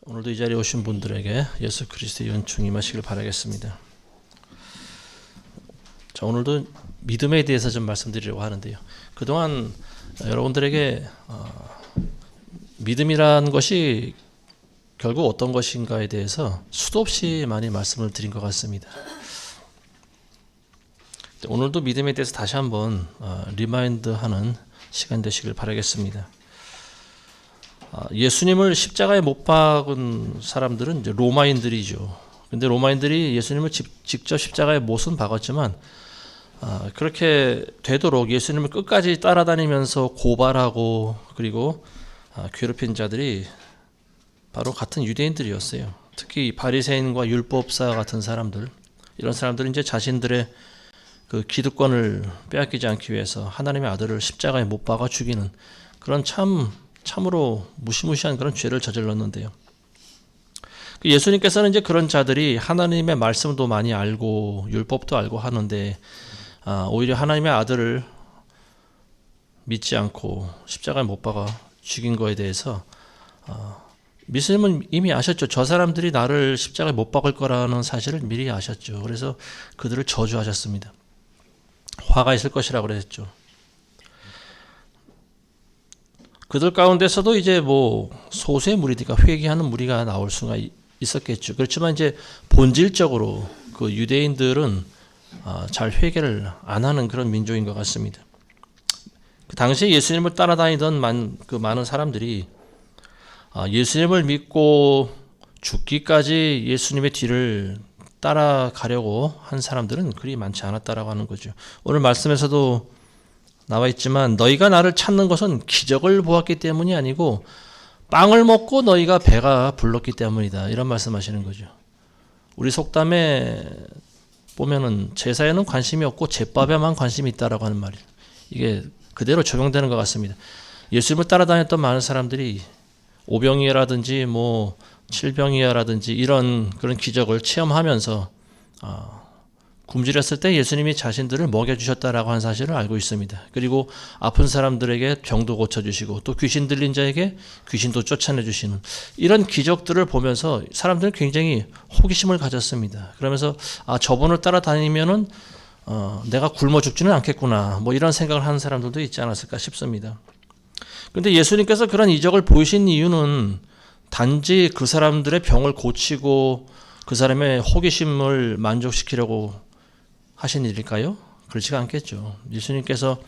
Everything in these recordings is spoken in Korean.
오늘도 이 자리에 오신 분들에게 예수 그리스도의 은총이 임하시길 바라겠습니다. 자, 오늘도 믿음에 대해서 좀 말씀드리려고 하는데요. 그동안 여러분들에게 믿음이란 것이 결국 어떤 것인가에 대해서 수도 없이 많이 말씀을 드린 것 같습니다. 오늘도 믿음에 대해서 다시 한번 리마인드하는 시간 되시길 바라겠습니다. 예수님을 십자가에 못 박은 사람들은 이제 로마인들이죠. 근데 로마인들이 예수님을 직접 십자가에 못은 박았지만 그렇게 되도록 예수님을 끝까지 따라다니면서 고발하고 그리고 괴롭힌 자들이 바로 같은 유대인들이었어요. 특히 바리새인과 율법사 같은 사람들, 이런 사람들은 이제 자신들의 그 기득권을 빼앗기지 않기 위해서 하나님의 아들을 십자가에 못 박아 죽이는 그런 참으로 무시무시한 그런 죄를 저질렀는데요. 예수님께서는 이제 그런 자들이 하나님의 말씀도 많이 알고 율법도 알고 하는데 오히려 하나님의 아들을 믿지 않고 십자가에 못 박아 죽인 거에 대해서 예수님은 이미 아셨죠. 저 사람들이 나를 십자가에 못 박을 거라는 사실을 미리 아셨죠. 그래서 그들을 저주하셨습니다. 화가 있을 것이라고 그랬죠. 그들 가운데서도 이제 뭐 소수의 무리들과 회개하는 무리가 나올 수가 있었겠죠. 그렇지만 이제 본질적으로 그 유대인들은 잘 회개를 안 하는 그런 민족인 것 같습니다. 그 당시에 예수님을 따라다니던 많은 사람들이 예수님을 믿고 죽기까지 예수님의 뒤를 따라가려고 한 사람들은 그리 많지 않았다라고 하는 거죠. 오늘 말씀에서도 나와 있지만 너희가 나를 찾는 것은 기적을 보았기 때문이 아니고 빵을 먹고 너희가 배가 불렀기 때문이다. 이런 말씀하시는 거죠. 우리 속담에 보면은 제사에는 관심이 없고 제밥에만 관심이 있다라고 하는 말이에요. 이게 그대로 적용되는 것 같습니다. 예수님을 따라다녔던 많은 사람들이 오병이어라든지 뭐 칠병이어라든지 이런 그런 기적을 체험하면서 굶주렸을 때 예수님이 자신들을 먹여주셨다라고 하는 사실을 알고 있습니다. 그리고 아픈 사람들에게 병도 고쳐주시고 또 귀신 들린 자에게 귀신도 쫓아내주시는 이런 기적들을 보면서 사람들은 굉장히 호기심을 가졌습니다. 그러면서 저분을 따라다니면은 내가 굶어 죽지는 않겠구나 뭐 이런 생각을 하는 사람들도 있지 않았을까 싶습니다. 그런데 예수님께서 그런 이적을 보이신 이유는 단지 그 사람들의 병을 고치고 그 사람의 호기심을 만족시키려고 하신 일일까요? 그렇지가 않겠죠. 예수님께서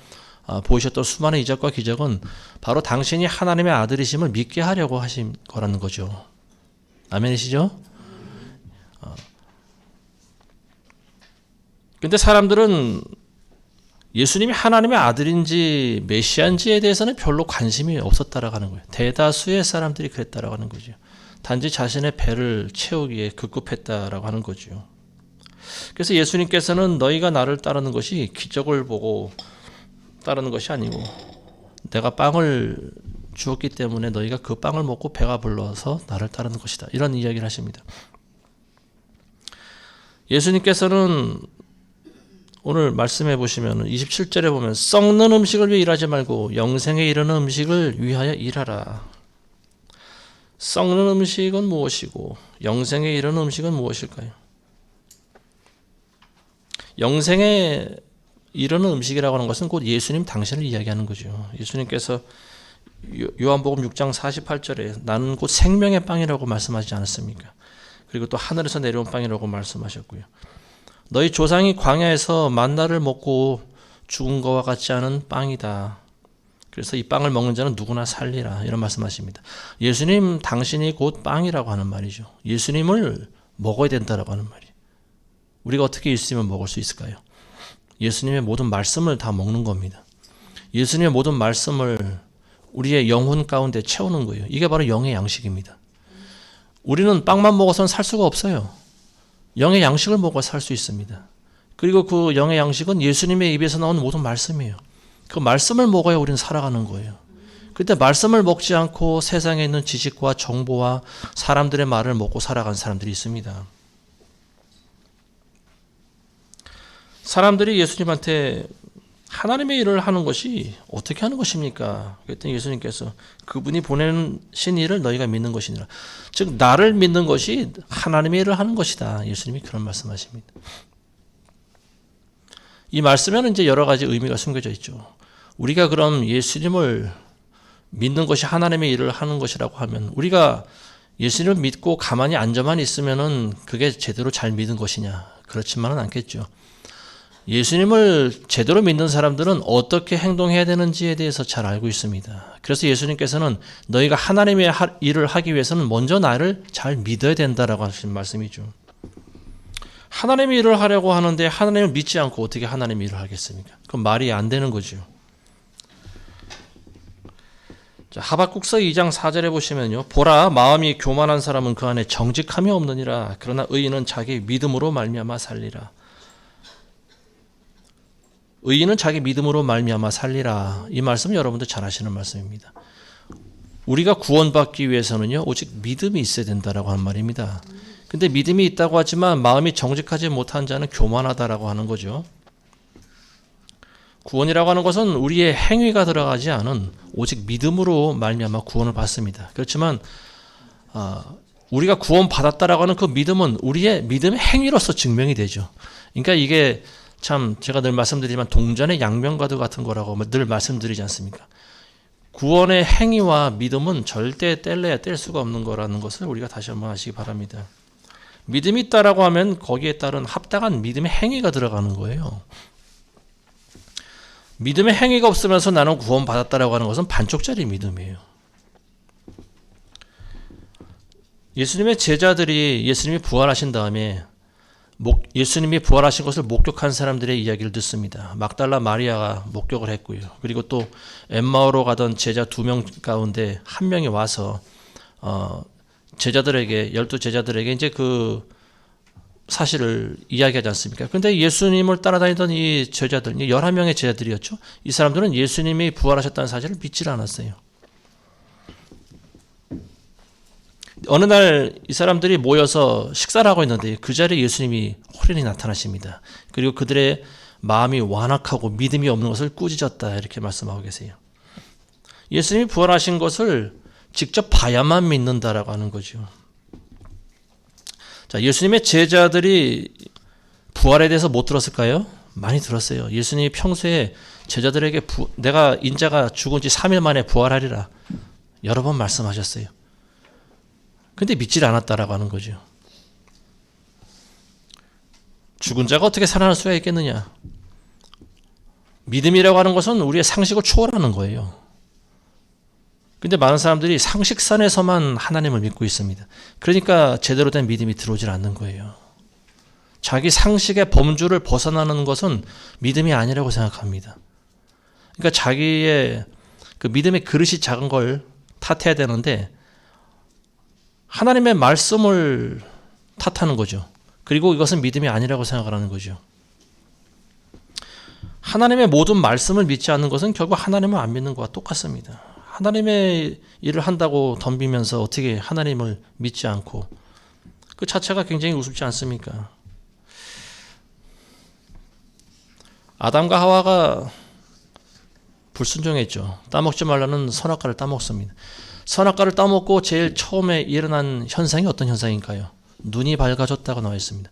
보이셨던 수많은 이적과 기적은 바로 당신이 하나님의 아들이심을 믿게 하려고 하신 거라는 거죠. 아멘이시죠? 근데 사람들은 예수님이 하나님의 아들인지 메시아인지에 대해서는 별로 관심이 없었다라고 하는 거예요. 대다수의 사람들이 그랬다라고 하는 거죠. 단지 자신의 배를 채우기에 급급했다라고 하는 거죠. 그래서 예수님께서는 너희가 나를 따르는 것이 기적을 보고 따르는 것이 아니고 내가 빵을 주었기 때문에 너희가 그 빵을 먹고 배가 불러서 나를 따르는 것이다. 이런 이야기를 하십니다. 예수님께서는 오늘 말씀해 보시면 27절에 보면 썩는 음식을 위해 일하지 말고 영생에 이르는 음식을 위하여 일하라. 썩는 음식은 무엇이고 영생에 이르는 음식은 무엇일까요? 영생에 이르는 음식이라고 하는 것은 곧 예수님 당신을 이야기하는 거죠. 예수님께서 요한복음 6장 48절에 나는 곧 생명의 빵이라고 말씀하지 않았습니까? 그리고 또 하늘에서 내려온 빵이라고 말씀하셨고요. 너희 조상이 광야에서 만나를 먹고 죽은 것과 같지 않은 빵이다. 그래서 이 빵을 먹는 자는 누구나 살리라. 이런 말씀하십니다. 예수님 당신이 곧 빵이라고 하는 말이죠. 예수님을 먹어야 된다라고 하는 말이에요. 우리가 어떻게 예수님을 먹을 수 있을까요? 예수님의 모든 말씀을 다 먹는 겁니다. 예수님의 모든 말씀을 우리의 영혼 가운데 채우는 거예요. 이게 바로 영의 양식입니다. 우리는 빵만 먹어서는 살 수가 없어요. 영의 양식을 먹어 살 수 있습니다. 그리고 그 영의 양식은 예수님의 입에서 나온 모든 말씀이에요. 그 말씀을 먹어야 우리는 살아가는 거예요. 그때 말씀을 먹지 않고 세상에 있는 지식과 정보와 사람들의 말을 먹고 살아가는 사람들이 있습니다. 사람들이 예수님한테 하나님의 일을 하는 것이 어떻게 하는 것입니까? 그랬더니 예수님께서 그분이 보내신 일을 너희가 믿는 것이니라. 즉 나를 믿는 것이 하나님의 일을 하는 것이다. 예수님이 그런 말씀하십니다. 이 말씀에는 이제 여러 가지 의미가 숨겨져 있죠. 우리가 그럼 예수님을 믿는 것이 하나님의 일을 하는 것이라고 하면 우리가 예수님을 믿고 가만히 앉아만 있으면은 그게 제대로 잘 믿은 것이냐? 그렇지만은 않겠죠. 예수님을 제대로 믿는 사람들은 어떻게 행동해야 되는지에 대해서 잘 알고 있습니다. 그래서 예수님께서는 너희가 하나님의 일을 하기 위해서는 먼저 나를 잘 믿어야 된다라고 하신 말씀이죠. 하나님의 일을 하려고 하는데 하나님을 믿지 않고 어떻게 하나님의 일을 하겠습니까? 그건 말이 안 되는 거죠. 자, 하박국서 2장 4절에 보시면요. 보라, 마음이 교만한 사람은 그 안에 정직함이 없느니라. 그러나 의인은 자기 믿음으로 말미암아 살리라. 의인은 자기 믿음으로 말미암아 살리라. 이 말씀은 여러분들 잘 아시는 말씀입니다. 우리가 구원받기 위해서는요, 오직 믿음이 있어야 된다라고 하는 말입니다. 근데 믿음이 있다고 하지만 마음이 정직하지 못한 자는 교만하다라고 하는 거죠. 구원이라고 하는 것은 우리의 행위가 들어가지 않은 오직 믿음으로 말미암아 구원을 받습니다. 그렇지만 우리가 구원받았다라고 하는 그 믿음은 우리의 믿음의 행위로서 증명이 되죠. 그러니까 이게 참 제가 늘 말씀드리지만 동전의 양면과도 같은 거라고 늘 말씀드리지 않습니까? 구원의 행위와 믿음은 절대 뗄래야 뗄 수가 없는 거라는 것을 우리가 다시 한번 아시기 바랍니다. 믿음이 있다라고 하면 거기에 따른 합당한 믿음의 행위가 들어가는 거예요. 믿음의 행위가 없으면서 나는 구원받았다라고 하는 것은 반쪽짜리 믿음이에요. 예수님의 제자들이 예수님이 부활하신 다음에 예수님이 부활하신 것을 목격한 사람들의 이야기를 듣습니다. 막달라 마리아가 목격을 했고요. 그리고 또 엠마오로 가던 제자 2명 가운데 한 명이 와서 제자들에게 12제자들에게 이제 그 사실을 이야기하지 않습니까? 그런데 예수님을 따라다니던 이 제자들, 11명의 제자들이었죠. 이 사람들은 예수님이 부활하셨다는 사실을 믿질 않았어요. 어느 날 이 사람들이 모여서 식사를 하고 있는데 그 자리에 예수님이 호련히 나타나십니다. 그리고 그들의 마음이 완악하고 믿음이 없는 것을 꾸짖었다 이렇게 말씀하고 계세요. 예수님이 부활하신 것을 직접 봐야만 믿는다라고 하는 거죠. 자, 예수님의 제자들이 부활에 대해서 못 들었을까요? 많이 들었어요. 예수님이 평소에 제자들에게 내가 인자가 죽은 지 3일 만에 부활하리라 여러 번 말씀하셨어요. 근데 믿질 않았다라고 하는 거죠. 죽은 자가 어떻게 살아날 수가 있겠느냐? 믿음이라고 하는 것은 우리의 상식을 초월하는 거예요. 근데 많은 사람들이 상식선에서만 하나님을 믿고 있습니다. 그러니까 제대로 된 믿음이 들어오질 않는 거예요. 자기 상식의 범주를 벗어나는 것은 믿음이 아니라고 생각합니다. 그러니까 자기의 그 믿음의 그릇이 작은 걸 탓해야 되는데 하나님의 말씀을 탓하는 거죠. 그리고 이것은 믿음이 아니라고 생각을 하는 거죠. 하나님의 모든 말씀을 믿지 않는 것은 결국 하나님을 안 믿는 것과 똑같습니다. 하나님의 일을 한다고 덤비면서 어떻게 하나님을 믿지 않고 그 자체가 굉장히 우습지 않습니까? 아담과 하와가 불순종했죠. 따먹지 말라는 선악과를 따먹습니다. 선악과를 따먹고 제일 처음에 일어난 현상이 어떤 현상인가요? 눈이 밝아졌다고 나와 있습니다.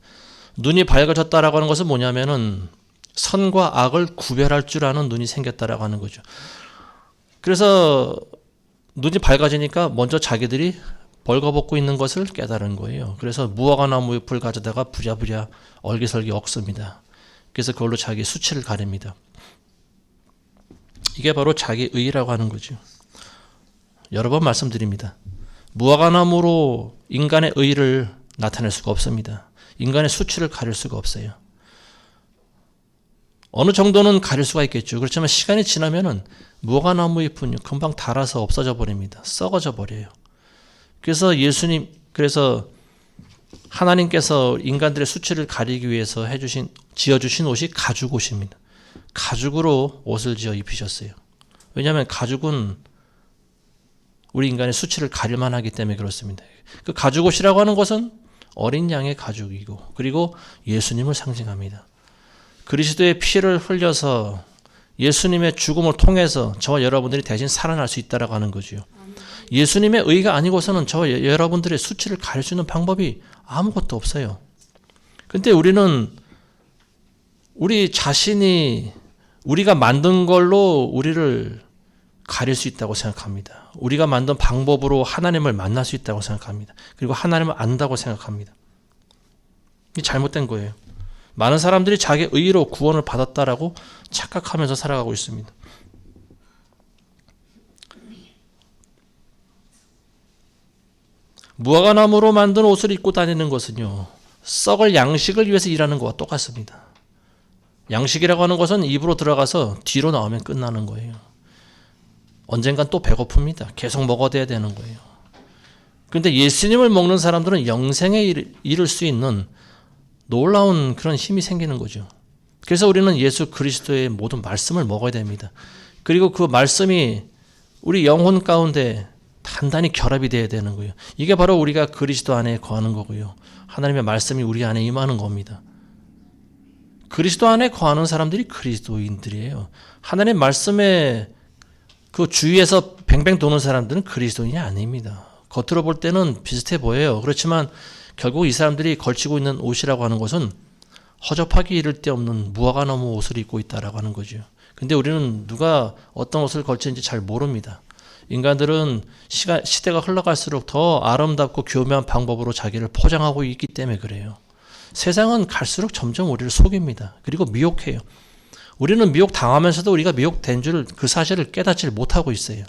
눈이 밝아졌다라고 하는 것은 뭐냐면은 선과 악을 구별할 줄 아는 눈이 생겼다라고 하는 거죠. 그래서 눈이 밝아지니까 먼저 자기들이 벌거벗고 있는 것을 깨달은 거예요. 그래서 무화과 나무 잎을 가져다가 부랴부랴 얼기설기 엎습니다. 그래서 그걸로 자기 수치를 가립니다. 이게 바로 자기 의라고 하는 거죠. 여러 번 말씀드립니다. 무화과 나무로 인간의 의를 나타낼 수가 없습니다. 인간의 수치를 가릴 수가 없어요. 어느 정도는 가릴 수가 있겠죠. 그렇지만 시간이 지나면은 무화과 나무 잎은 금방 닳아서 없어져 버립니다. 썩어져 버려요. 그래서 그래서 하나님께서 인간들의 수치를 가리기 위해서 지어주신 옷이 가죽 옷입니다. 가죽으로 옷을 지어 입히셨어요. 왜냐하면 가죽은 우리 인간의 수치를 가릴만 하기 때문에 그렇습니다. 그 가죽 옷이라고 하는 것은 어린 양의 가죽이고 그리고 예수님을 상징합니다. 그리스도의 피를 흘려서 예수님의 죽음을 통해서 저와 여러분들이 대신 살아날 수 있다라고 하는 거죠. 예수님의 의가 아니고서는 저와 여러분들의 수치를 가릴 수 있는 방법이 아무것도 없어요. 근데 우리는 우리 자신이 우리가 만든 걸로 우리를 가릴 수 있다고 생각합니다. 우리가 만든 방법으로 하나님을 만날 수 있다고 생각합니다. 그리고 하나님을 안다고 생각합니다. 이게 잘못된 거예요. 많은 사람들이 자기 의로 구원을 받았다라고 착각하면서 살아가고 있습니다. 무화과나무로 만든 옷을 입고 다니는 것은요, 썩을 양식을 위해서 일하는 것과 똑같습니다. 양식이라고 하는 것은 입으로 들어가서 뒤로 나오면 끝나는 거예요. 언젠간 또 배고픕니다. 계속 먹어대야 되는 거예요. 그런데 예수님을 먹는 사람들은 영생에 이를 수 있는 놀라운 그런 힘이 생기는 거죠. 그래서 우리는 예수 그리스도의 모든 말씀을 먹어야 됩니다. 그리고 그 말씀이 우리 영혼 가운데 단단히 결합이 되어야 되는 거예요. 이게 바로 우리가 그리스도 안에 거하는 거고요. 하나님의 말씀이 우리 안에 임하는 겁니다. 그리스도 안에 거하는 사람들이 그리스도인들이에요. 하나님의 말씀에 그 주위에서 뱅뱅 도는 사람들은 그리스도인이 아닙니다. 겉으로 볼 때는 비슷해 보여요. 그렇지만 결국 이 사람들이 걸치고 있는 옷이라고 하는 것은 허접하기 이를 데 없는 무화과나무 옷을 입고 있다라고 하는 거죠. 근데 우리는 누가 어떤 옷을 걸치는지 잘 모릅니다. 인간들은 시대가 흘러갈수록 더 아름답고 교묘한 방법으로 자기를 포장하고 있기 때문에 그래요. 세상은 갈수록 점점 우리를 속입니다. 그리고 미혹해요. 우리는 미혹당하면서도 우리가 미혹된 줄 그 사실을 깨닫지 못하고 있어요.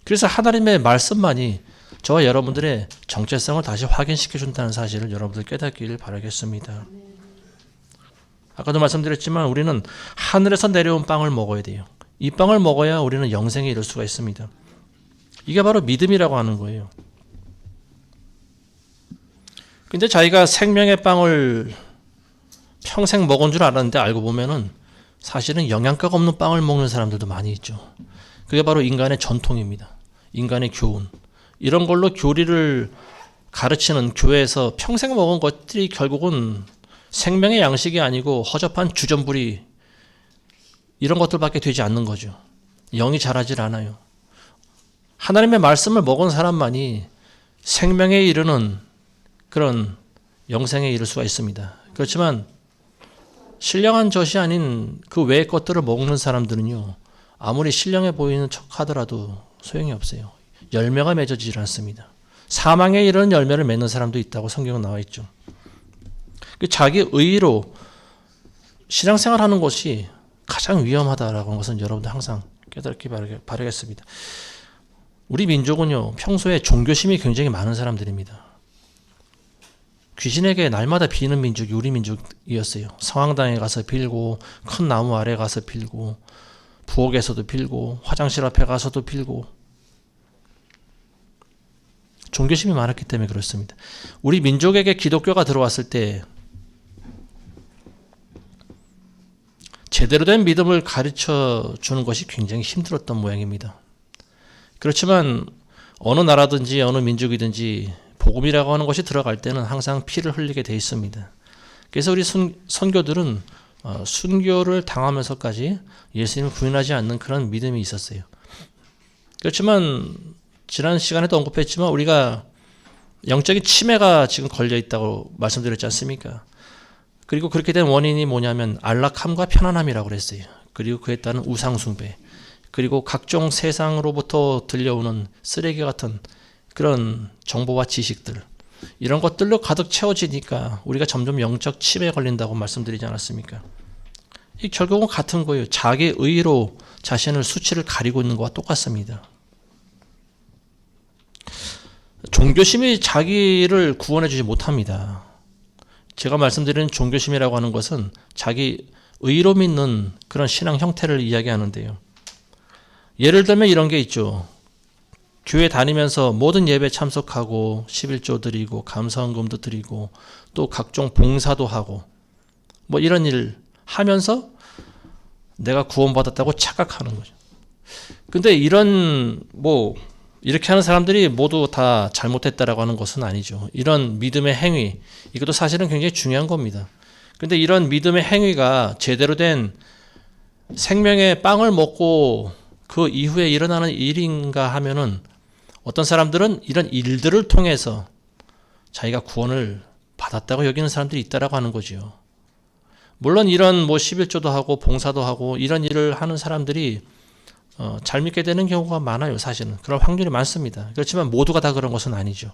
그래서 하나님의 말씀만이 저와 여러분들의 정체성을 다시 확인시켜 준다는 사실을 여러분들 깨닫기를 바라겠습니다. 아까도 말씀드렸지만 우리는 하늘에서 내려온 빵을 먹어야 돼요. 이 빵을 먹어야 우리는 영생에 이를 수가 있습니다. 이게 바로 믿음이라고 하는 거예요. 근데 자기가 생명의 빵을 평생 먹은 줄 알았는데 알고 보면은 사실은 영양가가 없는 빵을 먹는 사람들도 많이 있죠. 그게 바로 인간의 전통입니다. 인간의 교훈. 이런 걸로 교리를 가르치는 교회에서 평생 먹은 것들이 결국은 생명의 양식이 아니고 허접한 주전부리 이런 것들밖에 되지 않는 거죠. 영이 자라질 않아요. 하나님의 말씀을 먹은 사람만이 생명에 이르는 그런 영생에 이를 수가 있습니다. 그렇지만 신령한 젖이 아닌 그 외의 것들을 먹는 사람들은요, 아무리 신령해 보이는 척 하더라도 소용이 없어요. 열매가 맺어지질 않습니다. 사망에 이르는 열매를 맺는 사람도 있다고 성경은 나와 있죠. 자기 의로 신앙생활 하는 것이 가장 위험하다라고 하는 것은 여러분들 항상 깨닫기 바라겠습니다. 우리 민족은요, 평소에 종교심이 굉장히 많은 사람들입니다. 귀신에게 날마다 비는 민족이 우리 민족이었어요. 성황당에 가서 빌고, 큰 나무 아래 가서 빌고, 부엌에서도 빌고, 화장실 앞에 가서도 빌고. 종교심이 많았기 때문에 그렇습니다. 우리 민족에게 기독교가 들어왔을 때 제대로 된 믿음을 가르쳐 주는 것이 굉장히 힘들었던 모양입니다. 그렇지만 어느 나라든지 어느 민족이든지 복음이라고 하는 것이 들어갈 때는 항상 피를 흘리게 돼 있습니다. 그래서 우리 선교들은 순교를 당하면서까지 예수님을 부인하지 않는 그런 믿음이 있었어요. 그렇지만 지난 시간에도 언급했지만 우리가 영적인 치매가 지금 걸려 있다고 말씀드렸지 않습니까? 그리고 그렇게 된 원인이 뭐냐면 안락함과 편안함이라고 그랬어요. 그리고 그에 따른 우상숭배, 그리고 각종 세상으로부터 들려오는 쓰레기 같은 그런 정보와 지식들, 이런 것들로 가득 채워지니까 우리가 점점 영적 치매에 걸린다고 말씀드리지 않았습니까? 이 결국은 같은 거예요. 자기 의로 자신을 수치를 가리고 있는 것과 똑같습니다. 종교심이 자기를 구원해 주지 못합니다. 제가 말씀드리는 종교심이라고 하는 것은 자기 의로 믿는 그런 신앙 형태를 이야기하는데요. 예를 들면 이런 게 있죠. 교회 다니면서 모든 예배 참석하고 11조 드리고 감사헌금도 드리고 또 각종 봉사도 하고 뭐 이런 일 하면서 내가 구원받았다고 착각하는 거죠. 근데 이렇게 하는 사람들이 모두 다 잘못했다라고 하는 것은 아니죠. 이런 믿음의 행위, 이것도 사실은 굉장히 중요한 겁니다. 근데 이런 믿음의 행위가 제대로 된 생명의 빵을 먹고 그 이후에 일어나는 일인가 하면은 어떤 사람들은 이런 일들을 통해서 자기가 구원을 받았다고 여기는 사람들이 있다라고 하는 거지요. 물론 이런 뭐 11조도 하고 봉사도 하고 이런 일을 하는 사람들이 잘 믿게 되는 경우가 많아요. 사실은 그럴 확률이 많습니다. 그렇지만 모두가 다 그런 것은 아니죠.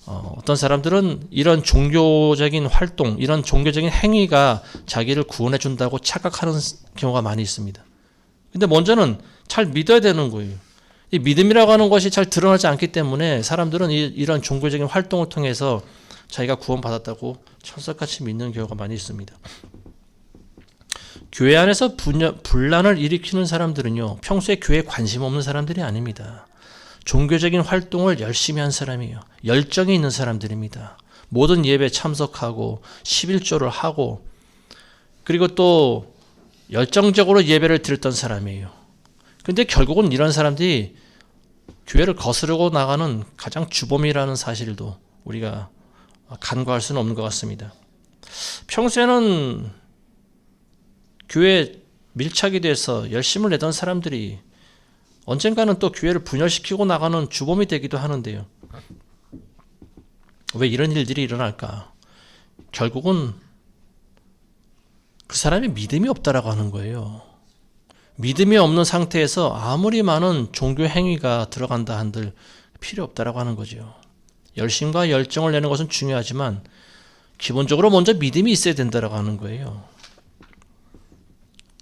어떤 사람들은 이런 종교적인 활동, 이런 종교적인 행위가 자기를 구원해 준다고 착각하는 경우가 많이 있습니다. 근데 먼저는 잘 믿어야 되는 거예요. 이 믿음이라고 하는 것이 잘 드러나지 않기 때문에 사람들은 이런 종교적인 활동을 통해서 자기가 구원받았다고 철석같이 믿는 경우가 많이 있습니다. 교회 안에서 분란을 일으키는 사람들은요, 평소에 교회에 관심 없는 사람들이 아닙니다. 종교적인 활동을 열심히 한 사람이에요. 열정이 있는 사람들입니다. 모든 예배에 참석하고 11조를 하고 그리고 또 열정적으로 예배를 드렸던 사람이에요. 근데 결국은 이런 사람들이 교회를 거스르고 나가는 가장 주범이라는 사실도 우리가 간과할 수는 없는 것 같습니다. 평소에는 교회에 밀착이 돼서 열심을 내던 사람들이 언젠가는 또 교회를 분열시키고 나가는 주범이 되기도 하는데요. 왜 이런 일들이 일어날까? 결국은 그 사람이 믿음이 없다라고 하는 거예요. 믿음이 없는 상태에서 아무리 많은 종교 행위가 들어간다 한들 필요 없다라고 하는 거죠. 열심과 열정을 내는 것은 중요하지만 기본적으로 먼저 믿음이 있어야 된다라고 하는 거예요.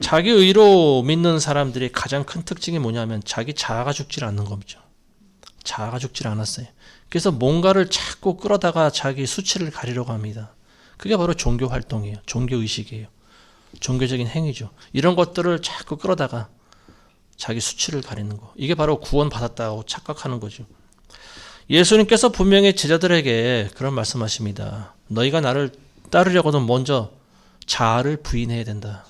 자기 의로 믿는 사람들의 가장 큰 특징이 뭐냐면 자기 자아가 죽질 않는 거죠. 자아가 죽질 않았어요. 그래서 뭔가를 자꾸 끌어다가 자기 수치를 가리려고 합니다. 그게 바로 종교 활동이에요. 종교 의식이에요. 종교적인 행위죠. 이런 것들을 자꾸 끌어다가 자기 수치를 가리는 거. 이게 바로 구원받았다고 착각하는 거죠. 예수님께서 분명히 제자들에게 그런 말씀하십니다. 너희가 나를 따르려거든 먼저 자아를 부인해야 된다.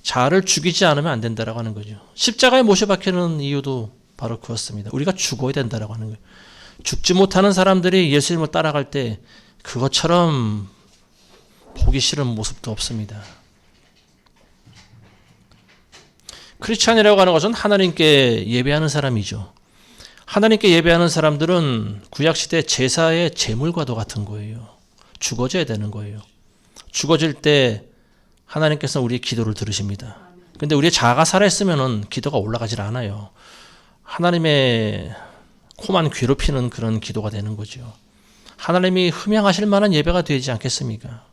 자아를 죽이지 않으면 안 된다라고 하는 거죠. 십자가에 못이 박히는 이유도 바로 그렇습니다. 우리가 죽어야 된다라고 하는 거예요. 죽지 못하는 사람들이 예수님을 따라갈 때 그것처럼 보기 싫은 모습도 없습니다. 크리스찬이라고 하는 것은 하나님께 예배하는 사람이죠. 하나님께 예배하는 사람들은 구약시대 제사의 제물과도 같은 거예요. 죽어져야 되는 거예요. 죽어질 때 하나님께서 우리의 기도를 들으십니다. 근데 우리의 자아가 살아있으면 기도가 올라가질 않아요. 하나님의 코만 괴롭히는 그런 기도가 되는 거죠. 하나님이 흠양하실 만한 예배가 되지 않겠습니까?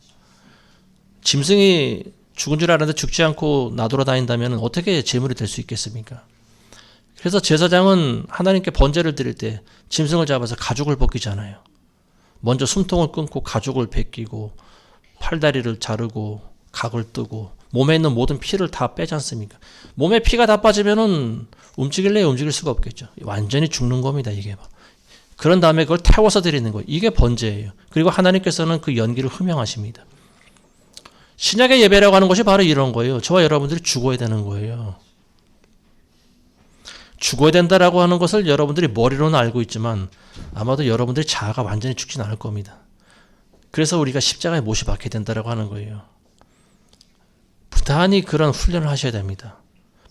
짐승이 죽은 줄 알았는데 죽지 않고 나돌아다닌다면 어떻게 제물이 될 수 있겠습니까? 그래서 제사장은 하나님께 번제를 드릴 때 짐승을 잡아서 가죽을 벗기잖아요. 먼저 숨통을 끊고 가죽을 벗기고 팔다리를 자르고 각을 뜨고 몸에 있는 모든 피를 다 빼지 않습니까? 몸에 피가 다 빠지면은 움직일래 움직일 수가 없겠죠. 완전히 죽는 겁니다, 이게. 그런 다음에 그걸 태워서 드리는 거예요. 이게 번제예요. 그리고 하나님께서는 그 연기를 흠양하십니다. 신약의 예배라고 하는 것이 바로 이런 거예요. 저와 여러분들이 죽어야 되는 거예요. 죽어야 된다라고 하는 것을 여러분들이 머리로는 알고 있지만 아마도 여러분들의 자아가 완전히 죽진 않을 겁니다. 그래서 우리가 십자가에 못이 박혀야 된다라고 하는 거예요. 부단히 그런 훈련을 하셔야 됩니다.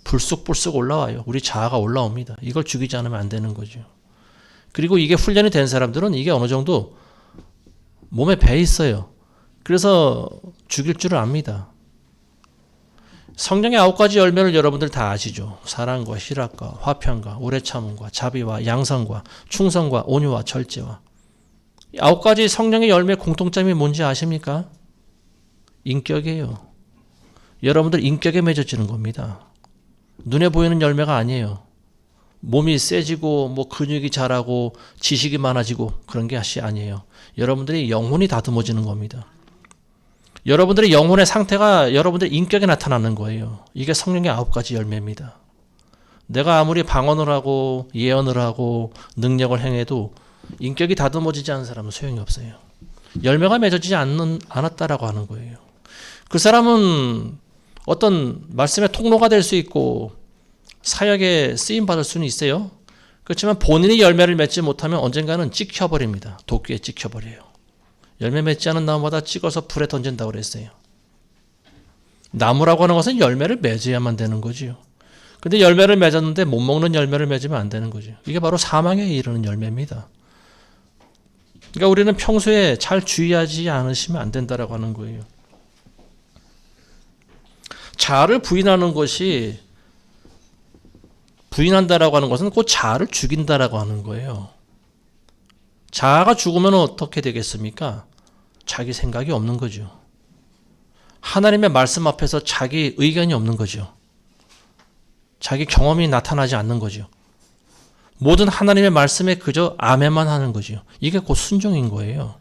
불쑥불쑥 올라와요. 우리 자아가 올라옵니다. 이걸 죽이지 않으면 안 되는 거죠. 그리고 이게 훈련이 된 사람들은 이게 어느 정도 몸에 배 있어요. 그래서 죽일 줄을 압니다. 성령의 9가지 열매를 여러분들 다 아시죠? 사랑과 희락과 화평과 오래 참음과 자비와 양선과 충성과 온유와 절제와 9가지 성령의 열매 공통점이 뭔지 아십니까? 인격이에요. 여러분들 인격에 맺어지는 겁니다. 눈에 보이는 열매가 아니에요. 몸이 세지고 뭐 근육이 자라고 지식이 많아지고 그런 게 아니에요. 여러분들이 영혼이 다듬어지는 겁니다. 여러분들의 영혼의 상태가 여러분들의 인격에 나타나는 거예요. 이게 성령의 9가지 열매입니다. 내가 아무리 방언을 하고 예언을 하고 능력을 행해도 인격이 다듬어지지 않은 사람은 소용이 없어요. 열매가 맺어지지 않았다라고 하는 거예요. 그 사람은 어떤 말씀의 통로가 될 수 있고 사역에 쓰임받을 수는 있어요. 그렇지만 본인이 열매를 맺지 못하면 언젠가는 찍혀버립니다. 도끼에 찍혀버려요. 열매 맺지 않은 나무마다 찍어서 불에 던진다고 그랬어요. 나무라고 하는 것은 열매를 맺어야만 되는 거지요. 근데 열매를 맺었는데 못 먹는 열매를 맺으면 안 되는 거죠. 이게 바로 사망에 이르는 열매입니다. 그러니까 우리는 평소에 잘 주의하지 않으시면 안 된다라고 하는 거예요. 자아를 부인하는 것이, 부인한다라고 하는 것은 곧 자아를 죽인다라고 하는 거예요. 자아가 죽으면 어떻게 되겠습니까? 자기 생각이 없는 거죠. 하나님의 말씀 앞에서 자기 의견이 없는 거죠. 자기 경험이 나타나지 않는 거죠. 모든 하나님의 말씀에 그저 아멘만 하는 거죠. 이게 곧 순종인 거예요.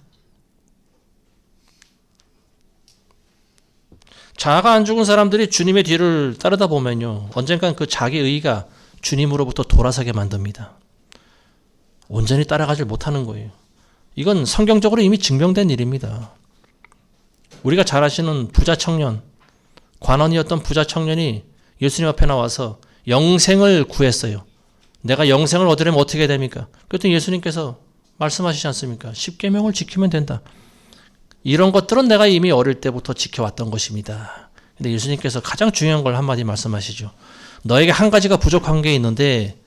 자아가 안 죽은 사람들이 주님의 뒤를 따르다 보면요, 언젠간 그 자기 의가 주님으로부터 돌아서게 만듭니다. 온전히 따라가질 못하는 거예요. 이건 성경적으로 이미 증명된 일입니다. 우리가 잘 아시는 부자 청년, 관원이었던 부자 청년이 예수님 앞에 나와서 영생을 구했어요. 내가 영생을 얻으려면 어떻게 됩니까? 그랬더니 예수님께서 말씀하시지 않습니까? 십계명을 지키면 된다. 이런 것들은 내가 이미 어릴 때부터 지켜왔던 것입니다. 근데 예수님께서 가장 중요한 걸 한마디 말씀하시죠. 너에게 한 가지가 부족한 게 있는데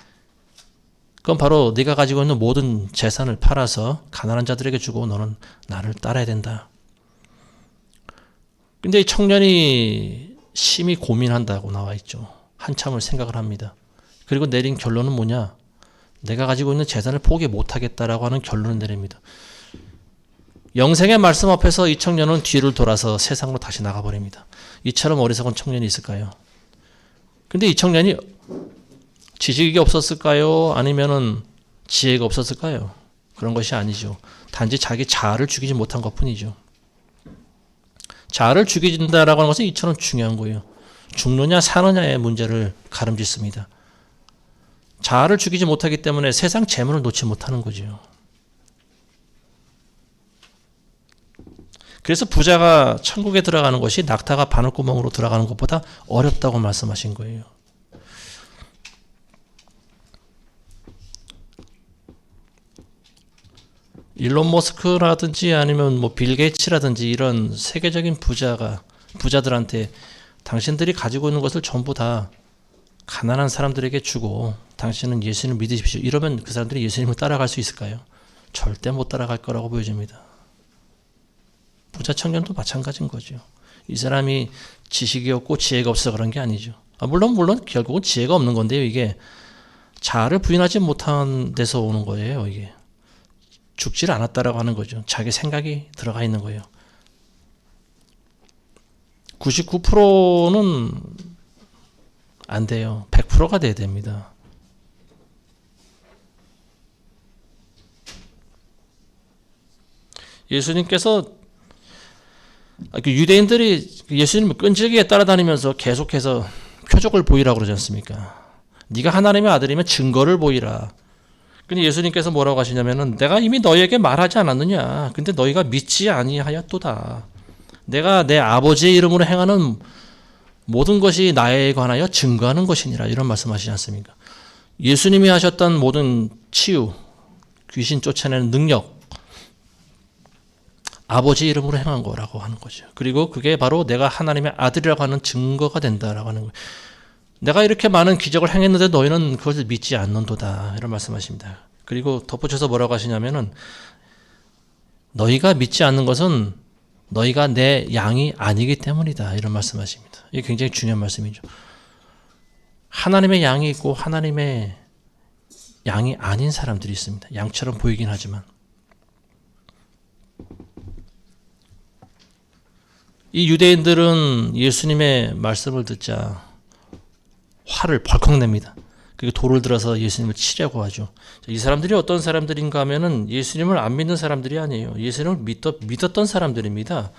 그건 바로 네가 가지고 있는 모든 재산을 팔아서 가난한 자들에게 주고 너는 나를 따라야 된다. 근데 이 청년이 심히 고민한다고 나와 있죠. 한참을 생각을 합니다. 그리고 내린 결론은 뭐냐? 내가 가지고 있는 재산을 포기 못하겠다라고 하는 결론을 내립니다. 영생의 말씀 앞에서 이 청년은 뒤를 돌아서 세상으로 다시 나가버립니다. 이처럼 어리석은 청년이 있을까요? 근데 이 청년이 지식이 없었을까요? 아니면은 지혜가 없었을까요? 그런 것이 아니죠. 단지 자기 자아를 죽이지 못한 것뿐이죠. 자아를 죽인다라고 하는 것은 이처럼 중요한 거예요. 죽느냐 사느냐의 문제를 가름짓습니다. 자아를 죽이지 못하기 때문에 세상 재물을 놓지 못하는 거죠. 그래서 부자가 천국에 들어가는 것이 낙타가 바늘구멍으로 들어가는 것보다 어렵다고 말씀하신 거예요. 일론 머스크라든지 아니면 뭐 빌 게이츠라든지 이런 세계적인 부자들한테 당신들이 가지고 있는 것을 전부 다 가난한 사람들에게 주고 당신은 예수님을 믿으십시오. 이러면 그 사람들이 예수님을 따라갈 수 있을까요? 절대 못 따라갈 거라고 보여집니다. 부자 청년도 마찬가지인 거죠. 이 사람이 지식이 없고 지혜가 없어서 그런 게 아니죠. 물론 결국은 지혜가 없는 건데요. 이게 자아를 부인하지 못한 데서 오는 거예요. 이게 죽지를 않았다라고 하는 거죠. 자기 생각이 들어가 있는 거예요. 99%는 안 돼요. 100%가 돼야 됩니다. 예수님께서 유대인들이 예수님을 끈질기게 따라다니면서 계속해서 표적을 보이라고 그러지 않습니까? 네가 하나님의 아들이면 증거를 보이라. 근데 예수님께서 뭐라고 하시냐면은 내가 이미 너희에게 말하지 않았느냐. 근데 너희가 믿지 아니하였도다. 내가 내 아버지의 이름으로 행하는 모든 것이 나에 관하여 증거하는 것이니라. 이런 말씀하시지 않습니까? 예수님이 하셨던 모든 치유, 귀신 쫓아내는 능력, 아버지 이름으로 행한 거라고 하는 거죠. 그리고 그게 바로 내가 하나님의 아들이라고 하는 증거가 된다라고 하는 거예요. 내가 이렇게 많은 기적을 행했는데 너희는 그것을 믿지 않는도다. 이런 말씀하십니다. 그리고 덧붙여서 뭐라고 하시냐면은 너희가 믿지 않는 것은 너희가 내 양이 아니기 때문이다. 이런 말씀하십니다. 이게 굉장히 중요한 말씀이죠. 하나님의 양이 있고 하나님의 양이 아닌 사람들이 있습니다. 양처럼 보이긴 하지만. 이 유대인들은 예수님의 말씀을 듣자 화를 벌컥 냅니다. 그리고 돌을 들어서 예수님을 치려고 하죠. 이 사람들이 어떤 사람들인가 하면은 예수님을 안 믿는 사람들이 아니에요. 예수님을 믿었던 사람들입니다.